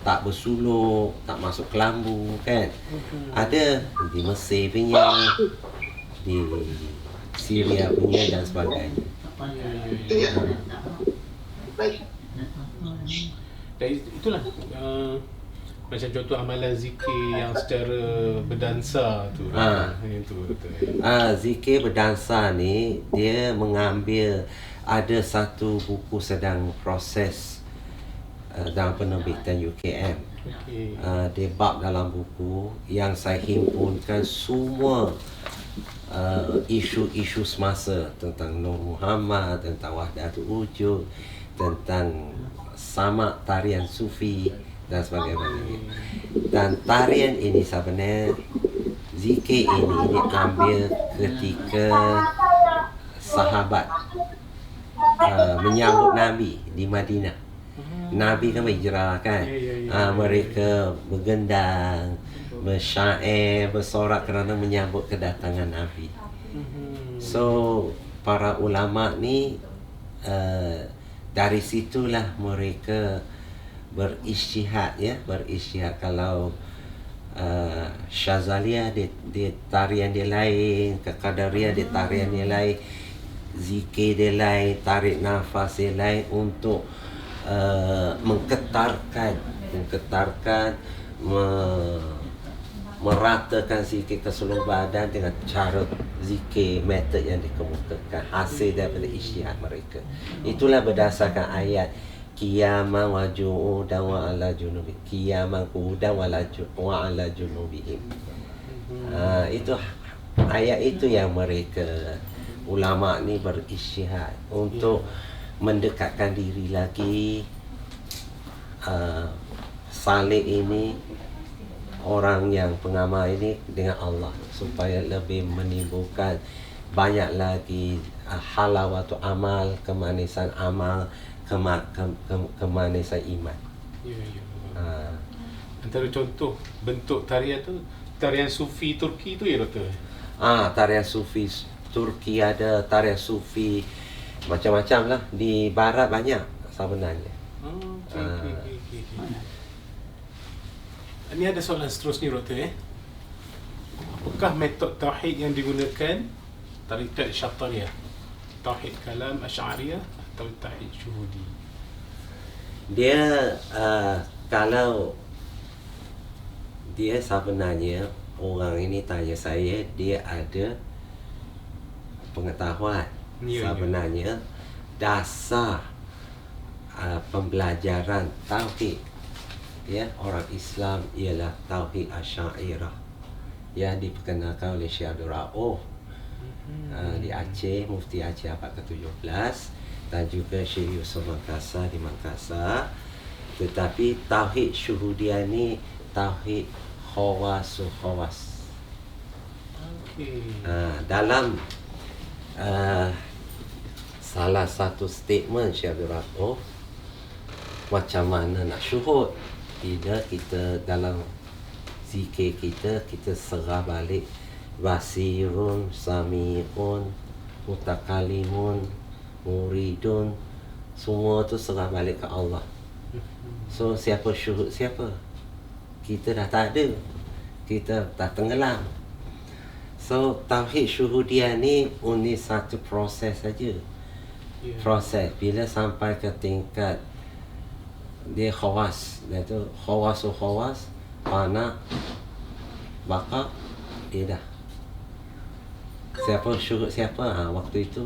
tak bersuluk, tak masuk kelambu kan. Ada di Mesir punya, di Syria punya dan sebagainya. Dan itulah macam contoh amalan zikir yang secara berdansa tu. Yang tu, Doktor. Zikir berdansa ni dia mengambil, ada satu buku sedang proses dalam penerbitan UKM. Dia bab dalam buku yang saya himpunkan semua isu-isu semasa tentang Nur Muhammad, tentang Wahdatul Wujud, tentang samak tarian sufi dan sebagainya. Dan tarian ini sebenarnya, zikir ini diambil ketika sahabat menyambut Nabi di Madinah. Nabi kan berhijrah kan. Mereka bergendang, bersyair, bersorak kerana menyambut kedatangan Nabi. So para ulama ni dari situlah mereka berijtihad ya, berijtihad. Kalau Syazaliyah dia tarian dia lain, Qadariyah dia tarian dia lain, zikir dia lain, tarik nafas dia lain, untuk menggetarkan, meratakan zikir ke seluruh badan dengan cara zikir, metod yang dikemukakan, hasil daripada ijtihad mereka. Itulah berdasarkan ayat qiyaman wa qu'udan wa ala junubi, qiyaman qu'udan wa ala junubihim. Itu ayat itu yang mereka ulama ni berijtihad untuk mendekatkan diri lagi Saleh ini, orang yang pengamal ini, dengan Allah, supaya lebih menimbulkan banyak lagi halawatu amal, kemanisan amal, kemanisan iman. Antara contoh bentuk tarian tu, tarian sufi Turki tu ya, Doktor? Tarian sufi Turki ada, tarian sufi macam-macam lah. Di barat banyak sebenarnya. Ini ada soalan seterusnya, Doktor. Apakah metod tauhid yang digunakan tarikat Syattariyah? Tauhid kalam Asy'ariyah atau tauhid syuhudi? Dia kalau dia sebenarnya, orang ini tanya saya, dia ada pengetahuan. Sebenarnya dasar pembelajaran tauhid ya orang Islam ialah tauhid Asy'ariyah yang diperkenalkan oleh Syekh Abdul Rauf di Aceh, Mufti Aceh abad ke-17, dan juga Syekh Yusuf Makassar di Makassar. Tetapi tauhid syuhudiyah ni tauhid khawas. Dalam salah satu statement Syekh Abdul Rauf, macam mana nak syuhud? Tidak, kita dalam zikir kita serah balik basirun, sami'un, mutakalimun, muridun, semua tu serah balik ke Allah. So siapa syuhud siapa? Kita dah tak ada. kita tak tenggelam. So tauhid syuhudiyah ni only satu proses saja. Proses bila sampai ke tingkat dia khawas, iaitu khawas, fana, baka, dia dah. Siapa syuhud siapa, waktu itu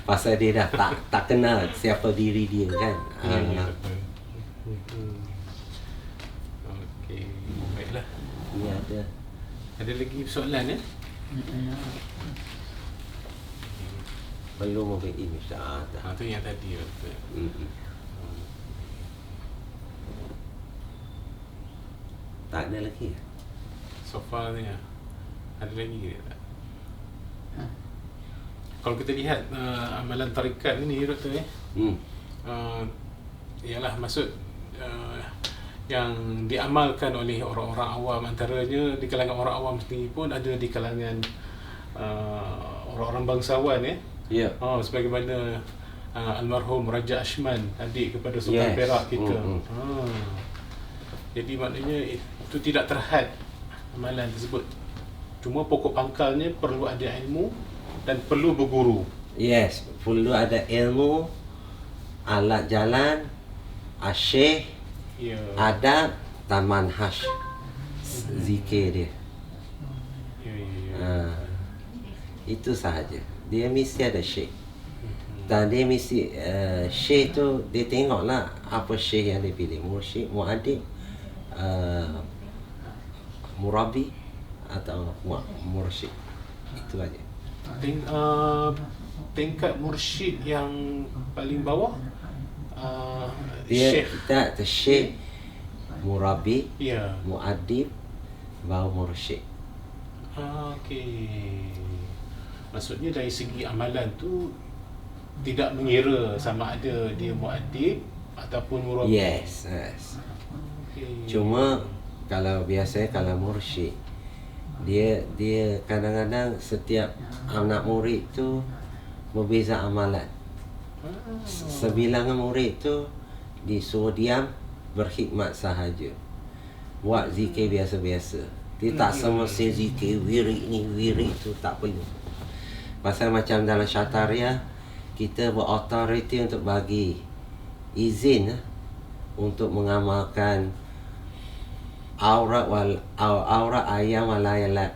pasal dia dah tak kenal siapa diri dia kan. Okey, baiklah. Ini Ada lagi soalan ya? belum mempunyai musyahadah. Tu yang tadi betul. Tak ada lagi. So far ni ada lagi ke tak? Kalau kita lihat amalan tarikat ni Dr. Ialah maksud yang diamalkan oleh orang-orang awam, antaranya di kalangan orang awam sendiri pun ada di kalangan orang-orang bangsawan Ya. Sebagaimana almarhum Raja Ashman, adik kepada Sultan Perak kita. Jadi maknanya itu tidak terhad amalan tersebut. Cuma pokok pangkalnya perlu ada ilmu dan perlu berguru. Yes, perlu ada ilmu, alat jalan, asyik, adab dan manhaj zikir dia. Itu sahaja. Dia mesti ada syekh. Dan dia mesti syekh tu dia tengoklah apa syekh yang dia pilih, mursyid, muadib, murabi atau mursyid. Itu aja. Tingkat mursyid yang paling bawah dia syekh. tak syekh, murabi, Ya. muadib, baru mursyid. Okey. Maksudnya dari segi amalan tu tidak mengira sama ada dia muadib ataupun murabi. Yes. Okay. Cuma kalau biasanya kalau mursyid dia kadang-kadang setiap anak murid tu berbeza amalan. Sebilangan murid tu disuruh diam, berkhidmat sahaja, buat zikir biasa-biasa. Dia tak semesti zikir wirid ni, wirid tu tak perlu. Pasal macam dalam Syatariah, kita berautoriti untuk bagi izin untuk mengamalkan aurat ayam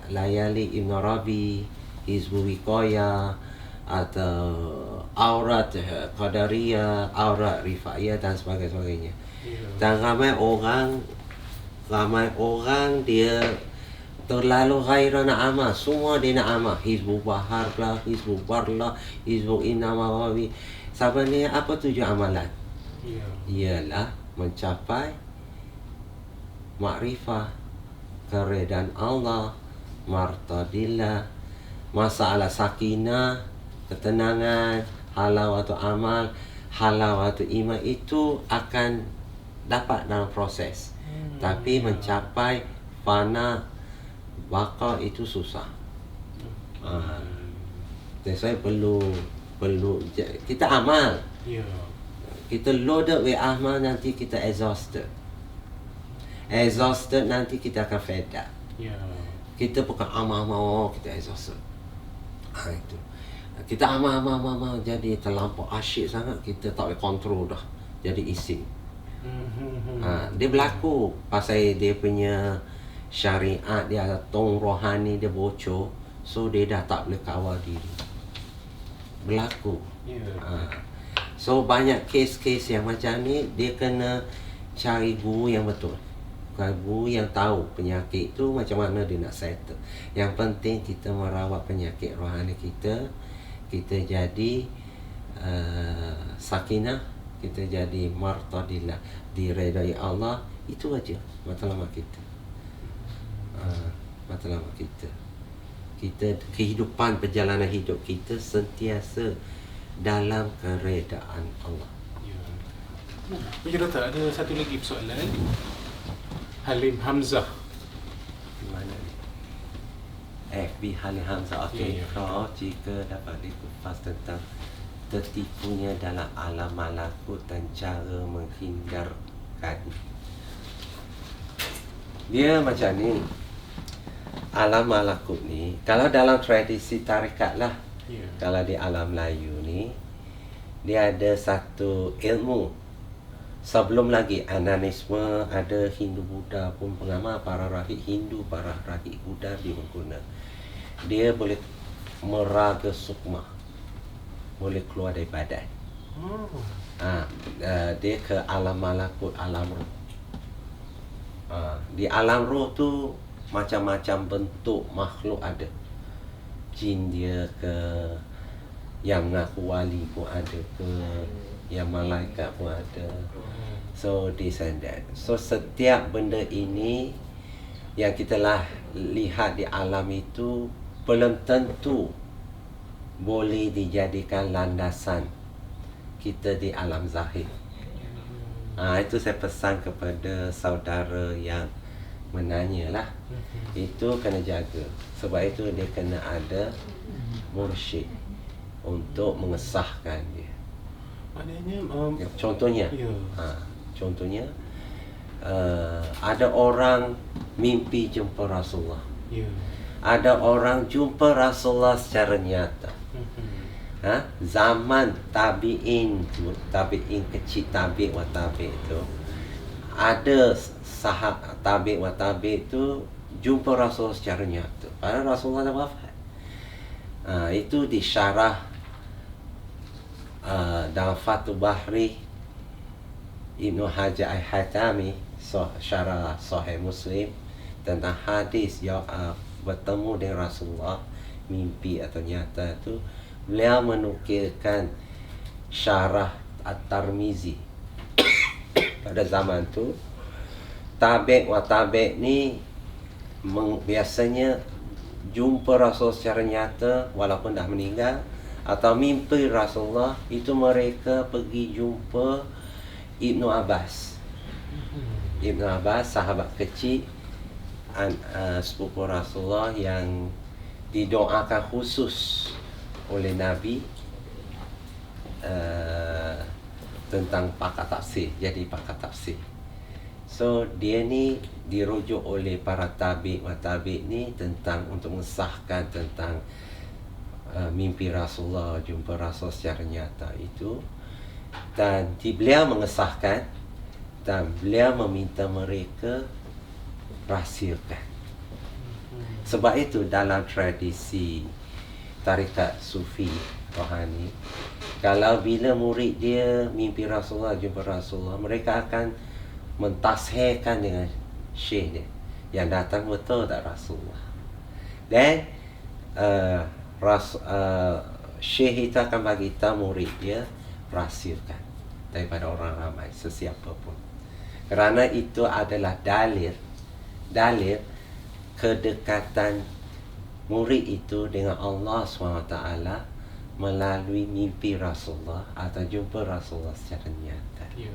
layali Ibn Arabi, Hizbul Wiqayah, atau aurat Qadariyah, aurat Rifaiyah dan sebagainya. Dan ramai orang dia terlalu gairah nak amal. Semua dia nak amal. Hizbul Bahar lah, Hizbul Bar lah, Hizbul Inamawawi. Sebenarnya apa tujuan amalan? Ialah mencapai makrifah, keredaan Allah, martadillah, masalah sakinah, ketenangan, halawatul amal, halawatul iman itu akan dapat dalam proses. Tapi mencapai fana baka itu susah. That's why perlu kita amal. Kita loaded with amal, nanti kita exhausted nanti kita akan fed up. Kita bukan amal kita exhausted. Itu kita amal jadi terlampau asyik sangat, kita tak boleh kontrol dah, jadi ising. Dia berlaku pasal dia punya syariat dia ada tong rohani dia bocor, so dia dah tak boleh kawal diri. Berlaku. So banyak kes-kes yang macam ni, dia kena cari guru yang betul, guru yang tahu penyakit tu macam mana dia nak settle. Yang penting kita merawat penyakit rohani kita jadi sakinah, kita jadi martadillah, diredai Allah. Itu aja matlamat kita. Matlamat kita kehidupan, perjalanan hidup kita sentiasa dalam keredaan Allah. Puji Doktor, ada satu lagi persoalan. Halim Hamzah. Mana ni? FB Halim Hamzah. Okey. Kalau jika dapat dikupas tentang tertipunya dalam alam malakut dan cara menghindarkan. Dia macam ni. Alam malakut ni, kalau dalam tradisi tarekat lah, Ya. kalau di alam Melayu ni, dia ada satu ilmu. Sebelum lagi ananisme, ada Hindu Buddha pun pengamal, para rahib Hindu, para rahib Buddha dia guna. Dia boleh meraga sukma, boleh keluar dari badan. Oh. Dia ke alam malakut, alam roh. Di alam roh tu macam-macam bentuk makhluk ada. Jin dia ke, yang mengaku wali pun ada ke, yang malaikat pun ada. So this and that. So setiap benda ini yang kita lihat di alam itu belum tentu boleh dijadikan landasan kita di alam zahir. Itu saya pesan kepada saudara yang menanya lah. Itu kena jaga. Sebab itu dia kena ada mursyid untuk mengesahkan dia. Maknanya Contohnya, ya. contohnya ada orang mimpi jumpa Rasulullah. Ya. Ada orang jumpa Rasulullah secara nyata. Zaman tabi'in tu, tabi'in kecil, tabi' wa tabi' tu, ada sahabat tabi' wa tabi' tu jumpa Rasulullah secara nyata. Padahal Rasulullah dah wafat. Itu disyarah dalam Fathul Bahri Ibnu Hajar Al-Haytami, syarah Sahih Muslim, tentang hadis yang bertemu dengan Rasulullah mimpi atau nyata tu. Beliau menukilkan syarah At-Tirmizi. Pada zaman tu tabi' wa tabi' ni biasanya jumpa Rasul secara nyata walaupun dah meninggal, atau mimpi Rasulullah itu mereka pergi jumpa Ibnu Abbas. Ibnu Abbas sahabat kecil sepupu Rasulullah yang didoakan khusus oleh Nabi tentang pakar tafsir, jadi pakar tafsir. So dia ni dirujuk oleh para tabi' wa tabi' ni tentang untuk mengesahkan tentang mimpi Rasulullah, jumpa Rasul secara nyata itu. Dan beliau mengesahkan dan beliau meminta mereka rahsiakan. Sebab itu dalam tradisi tarekat sufi rohani, kalau bila murid dia mimpi Rasulullah, jumpa Rasulullah, mereka akan mentashihkan dengan syekh dia yang datang betul tak Rasulullah. Dan syekh itu akan bagi tahu murid dia rahsiakan daripada orang ramai, sesiapa pun. Kerana itu adalah dalil kedekatan murid itu dengan Allah SWT melalui mimpi Rasulullah atau jumpa Rasulullah secara nyata. Ya.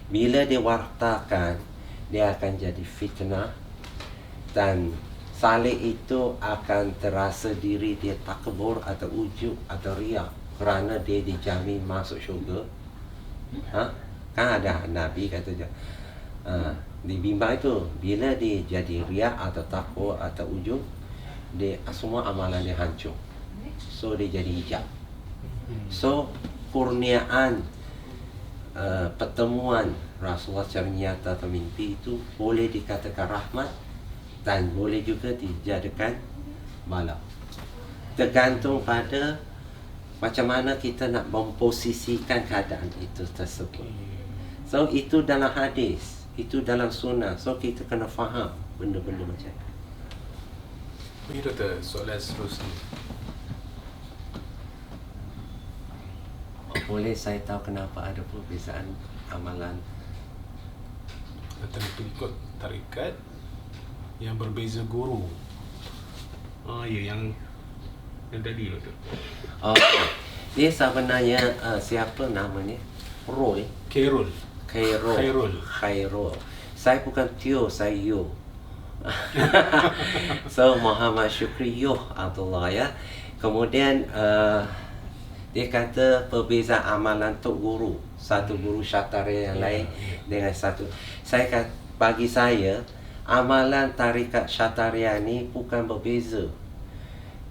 Bila dia wartakan, dia akan jadi fitnah, dan salih itu akan terasa diri dia takbur atau ujub atau riak kerana dia dijamin masuk syurga. Kan ada Nabi kata di bimbang itu, bila dia jadi riak atau takbur atau ujub, dia semua amalan dia hancur. So dia jadi hijab. So kurniaan pertemuan Rasulullah secara nyata atau mimpi itu boleh dikatakan rahmat dan boleh juga dijadikan bala. Tergantung pada macam mana kita nak memposisikan keadaan itu tersebut. So itu dalam hadis, itu dalam sunnah. So kita kena faham benda-benda macam itu. Okey doktor, soalan seterusnya. Boleh saya tahu kenapa ada perbezaan amalan Antara pengikut tarekat yang berbeza guru. Ya, yang tadi doktor. Dia sebenarnya siapa namanya? Roy Khairul. Khairul. Saya bukan Tio, saya Yo. So Muhammad Syukri Yo Abdullah ya. Kemudian dia kata perbezaan amalan tok guru, satu guru syatari yang lain dengan satu. Bagi saya amalan tarikat Syatariah ni bukan berbeza.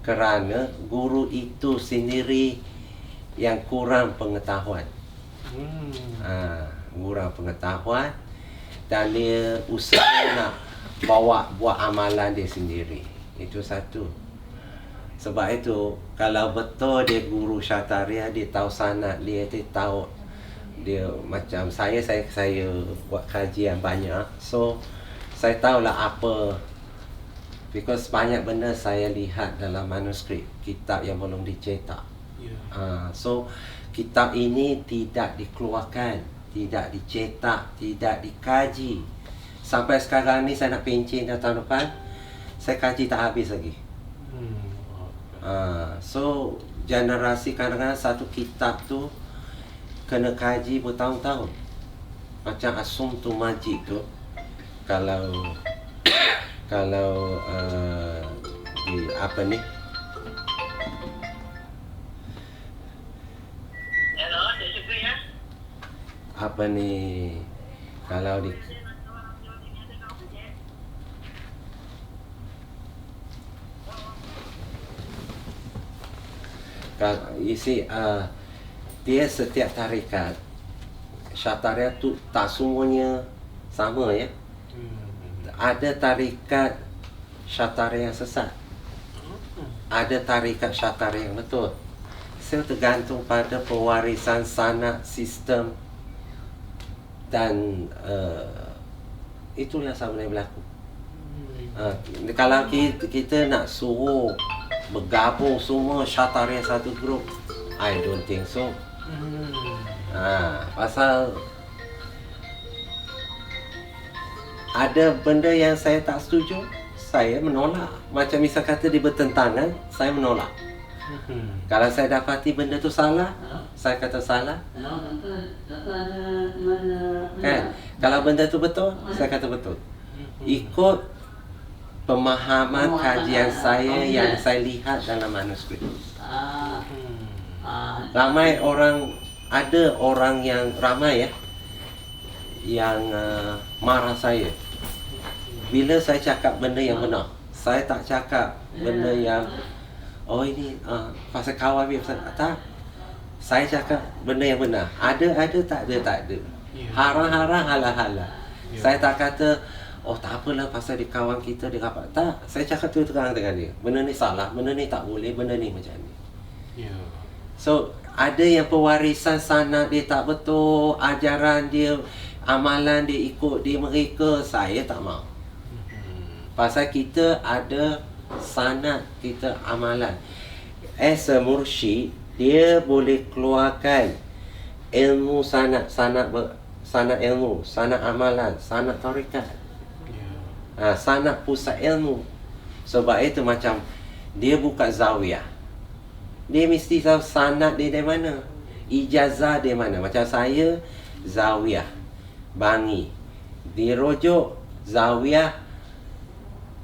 Kerana guru itu sendiri yang kurang pengetahuan. Kurang pengetahuan dan dia usaha nak buat amalan dia sendiri. Itu satu. Sebab itu kalau betul dia guru Syatariah, dia tahu sanad dia tahu dia macam saya buat kajian banyak. So saya tahulah apa, because banyak benda saya lihat dalam manuskrip kitab yang belum dicetak. So kitab ini tidak dikeluarkan, tidak dicetak, tidak dikaji. Sampai sekarang ni saya nak pencen tahun depan, saya kaji tak habis lagi. So generasi kadang-kadang satu kitab tu kena kaji bertahun-tahun. Macam As-Sumtu Majid tu, kalau di apa ni, apa ni, kalau di you see, dia setiap tarikat Syatariah tu tak semuanya sama ya. Ada tarikat Syatariah yang sesat, ada tarikat Syatariah yang betul. So tergantung pada pewarisan sanad, sistem, dan itulah sebenarnya berlaku. Kalau kita nak suruh bergabung semua Syatariah satu grup, I don't think so. Pasal ada benda yang saya tak setuju, saya menolak. Macam misal kata dia bertentangan, saya menolak. Kalau saya dapati benda tu salah, saya kata salah. Kan? Kalau benda tu betul, saya kata betul. Ikut pemahaman kajian saya yang saya lihat dalam manuskrip. Ramai orang, ada orang yang ramai ya, yang marah saya bila saya cakap benda yang benar. Saya tak cakap benda yang ini pasal kawan dia, tak. Saya cakap benda yang benar. Ada, tak ada. Harang-harang, halal-halal. Saya tak kata tak apalah pasal dia kawan kita, dia rapat. Tak, saya cakap terang dengan dia, benda ni salah, benda ni tak boleh, benda ni macam ni. So ada yang pewarisan sanad dia tak betul, ajaran dia, amalan dia ikut dia mereka, saya tak mau. Pasal kita ada sanad, kita amalan. As a mursyid, dia boleh keluarkan ilmu sanad ilmu, sanad amalan, sanad tarikat, sanad pusat ilmu. Sebab itu macam dia buka zawiyah, dia mesti tahu sanad dia dari mana, ijazah dia mana. Macam saya zawiyah Bangi, dirujuk zawiyah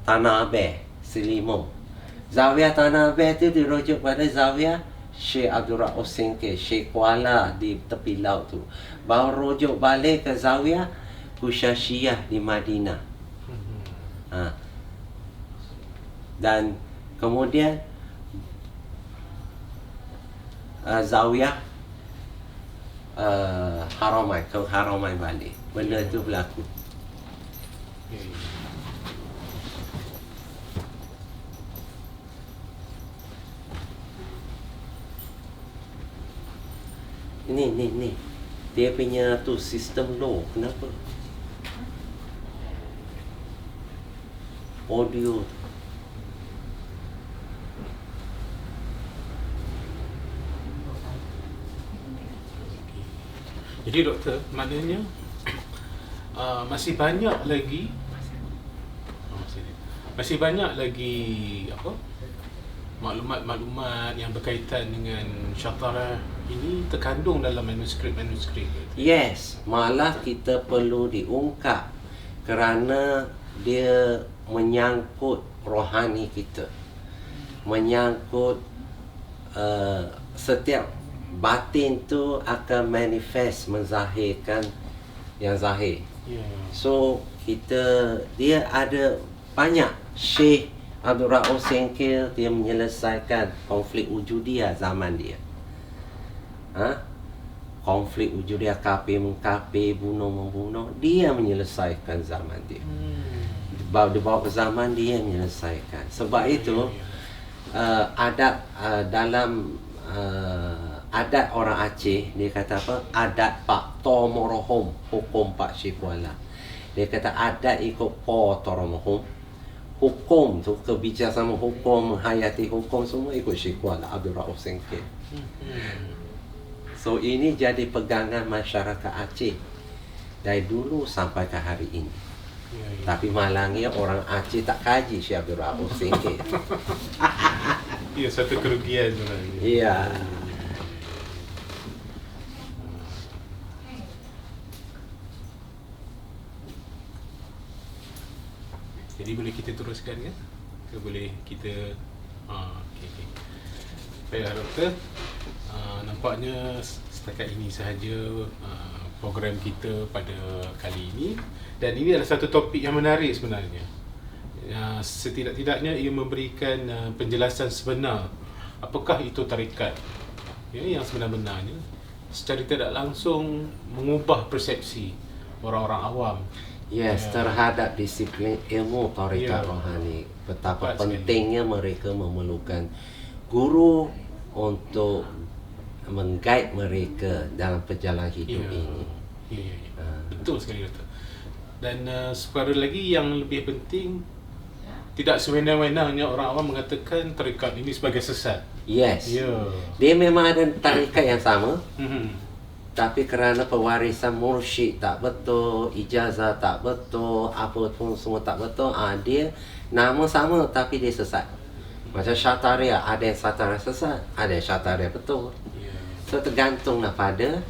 Tanah Abeh Selimur. Zawiyah Tanah Abeh tu dirujuk pada zawiyah Syekh Abdul Rauf Singkil, Syekh Kuala di tepi laut tu. Baru rujuk balik ke zawiyah Husyashiyah di Madinah. Dan kemudian zawiyah Haramain, ke Haramain balik. Benda tu berlaku. Ni dia punya tu sistem low. Kenapa? Audio tu. Jadi doktor, maknanya masih banyak lagi apa, maklumat-maklumat yang berkaitan dengan Syatariah ini terkandung dalam manuskrip-manuskrip. Yes, malah kita perlu diungkap kerana dia menyangkut rohani kita, menyangkut setiap batin tu akan manifest, menzahirkan yang zahir. Ya. So dia ada banyak. Syekh Abdul Rauf Sengkil dia menyelesaikan konflik wujudiyah zaman dia. Konflik wujudiyah, kafir mengkafir, bunuh membunuh, dia menyelesaikan zaman dia. Dibawa ke zaman dia menyelesaikan. Sebab itu adat dalam adat orang Aceh, dia kata apa? Adat Pak Tomorohom, hukum Pak Syikwala. Dia kata adat ikut Pak Tomorohom. Hukum tu, kebijaksanaan hukum, menghayati hukum semua ikut Syikwala Abdul Rauf Sengkil. So ini jadi pegangan masyarakat Aceh dari dulu sampai ke hari ini. Tapi malangnya orang Aceh tak kaji Syekh Abdul Rauf Sengkil. Ya, satu kerugian sebenarnya. Iya. Jadi boleh kita teruskan kan? Ke boleh kita okey. Baiklah doktor. Nampaknya setakat ini sahaja program kita pada kali ini, dan ini adalah satu topik yang menarik sebenarnya. Setidak-tidaknya ia memberikan penjelasan sebenar apakah itu tarikat, yang sebenar-benarnya, secara tidak langsung mengubah persepsi orang-orang awam. Yes, terhadap disiplin ilmu tarikat rohani. Betapa pentingnya mereka memerlukan guru untuk meng-guide mereka dalam perjalanan hidup ini. Betul sekali doktor. Dan sekali lagi yang lebih penting, tidak sewenang-wenangnya orang awam mengatakan tarikat ini sebagai sesat. Yes. Dia memang ada tarikat yang sama. Tapi kerana pewarisan mursyid tak betul, ijazah tak betul, apa pun semua tak betul, dia nama sama tapi dia sesat. Macam Syataria, ada yang Syataria sesat, ada yang Syataria betul. So tergantunglah pada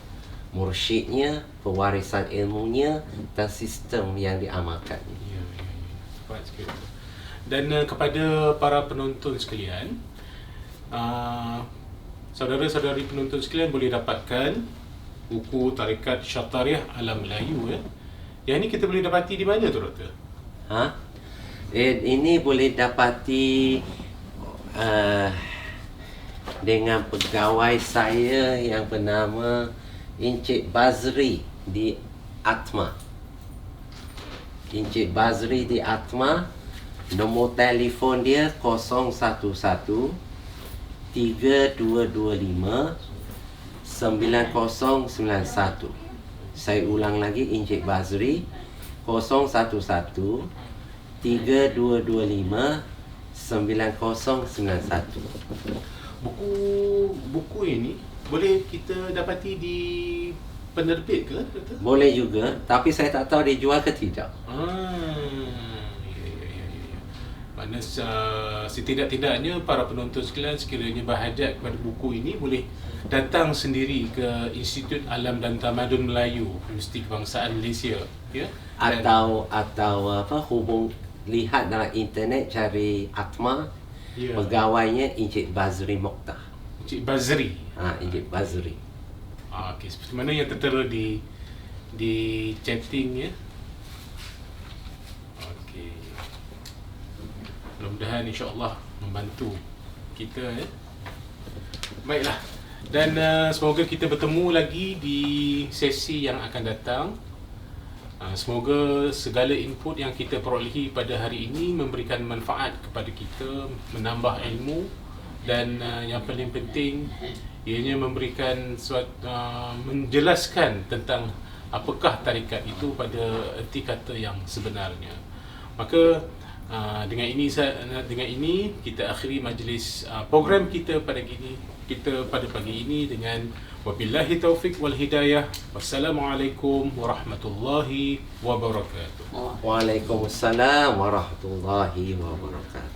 mursyidnya, pewarisan ilmunya dan sistem yang diamalkan. Tepat sekali. Dan kepada para penonton sekalian, saudara-saudari penonton sekalian boleh dapatkan buku Tarikat Syatariah Alam Melayu. Yang ini kita boleh dapati di mana tu doktor? Ini boleh dapati dengan pegawai saya yang bernama Encik Bazri di Atma. Encik Bazri di Atma, nombor telefon dia 011 3225 9091. Saya ulang lagi, Encik Bazri 011 3225 9091. Buku ini boleh kita dapati di penerbit ke, doktor? Boleh juga, tapi saya tak tahu dia jual ke tidak. Mana setidak-tidaknya para penonton sekalian sekiranya berhajat kepada buku ini boleh datang sendiri ke Institut Alam dan Tamadun Melayu Universiti Kebangsaan Malaysia, Atau lihat dalam internet, cari Atma, pegawainya Encik Bazri Mokhtar. Encik Bazri. Encik Bazri. Okey, seperti mana yang tertera di chatting ya. Okey. Mudah-mudahan insya-Allah membantu kita ya. Baiklah. Dan semoga kita bertemu lagi di sesi yang akan datang. Semoga segala input yang kita perolehi pada hari ini memberikan manfaat kepada kita, menambah ilmu, dan yang paling penting ianya memberikan menjelaskan tentang apakah tarikat itu pada erti kata yang sebenarnya. Maka dengan ini kita akhiri majlis program kita pada pagi ini dengan wabillahi taufik wal hidayah. Wassalamualaikum warahmatullahi wabarakatuh. Waalaikumsalam warahmatullahi wabarakatuh.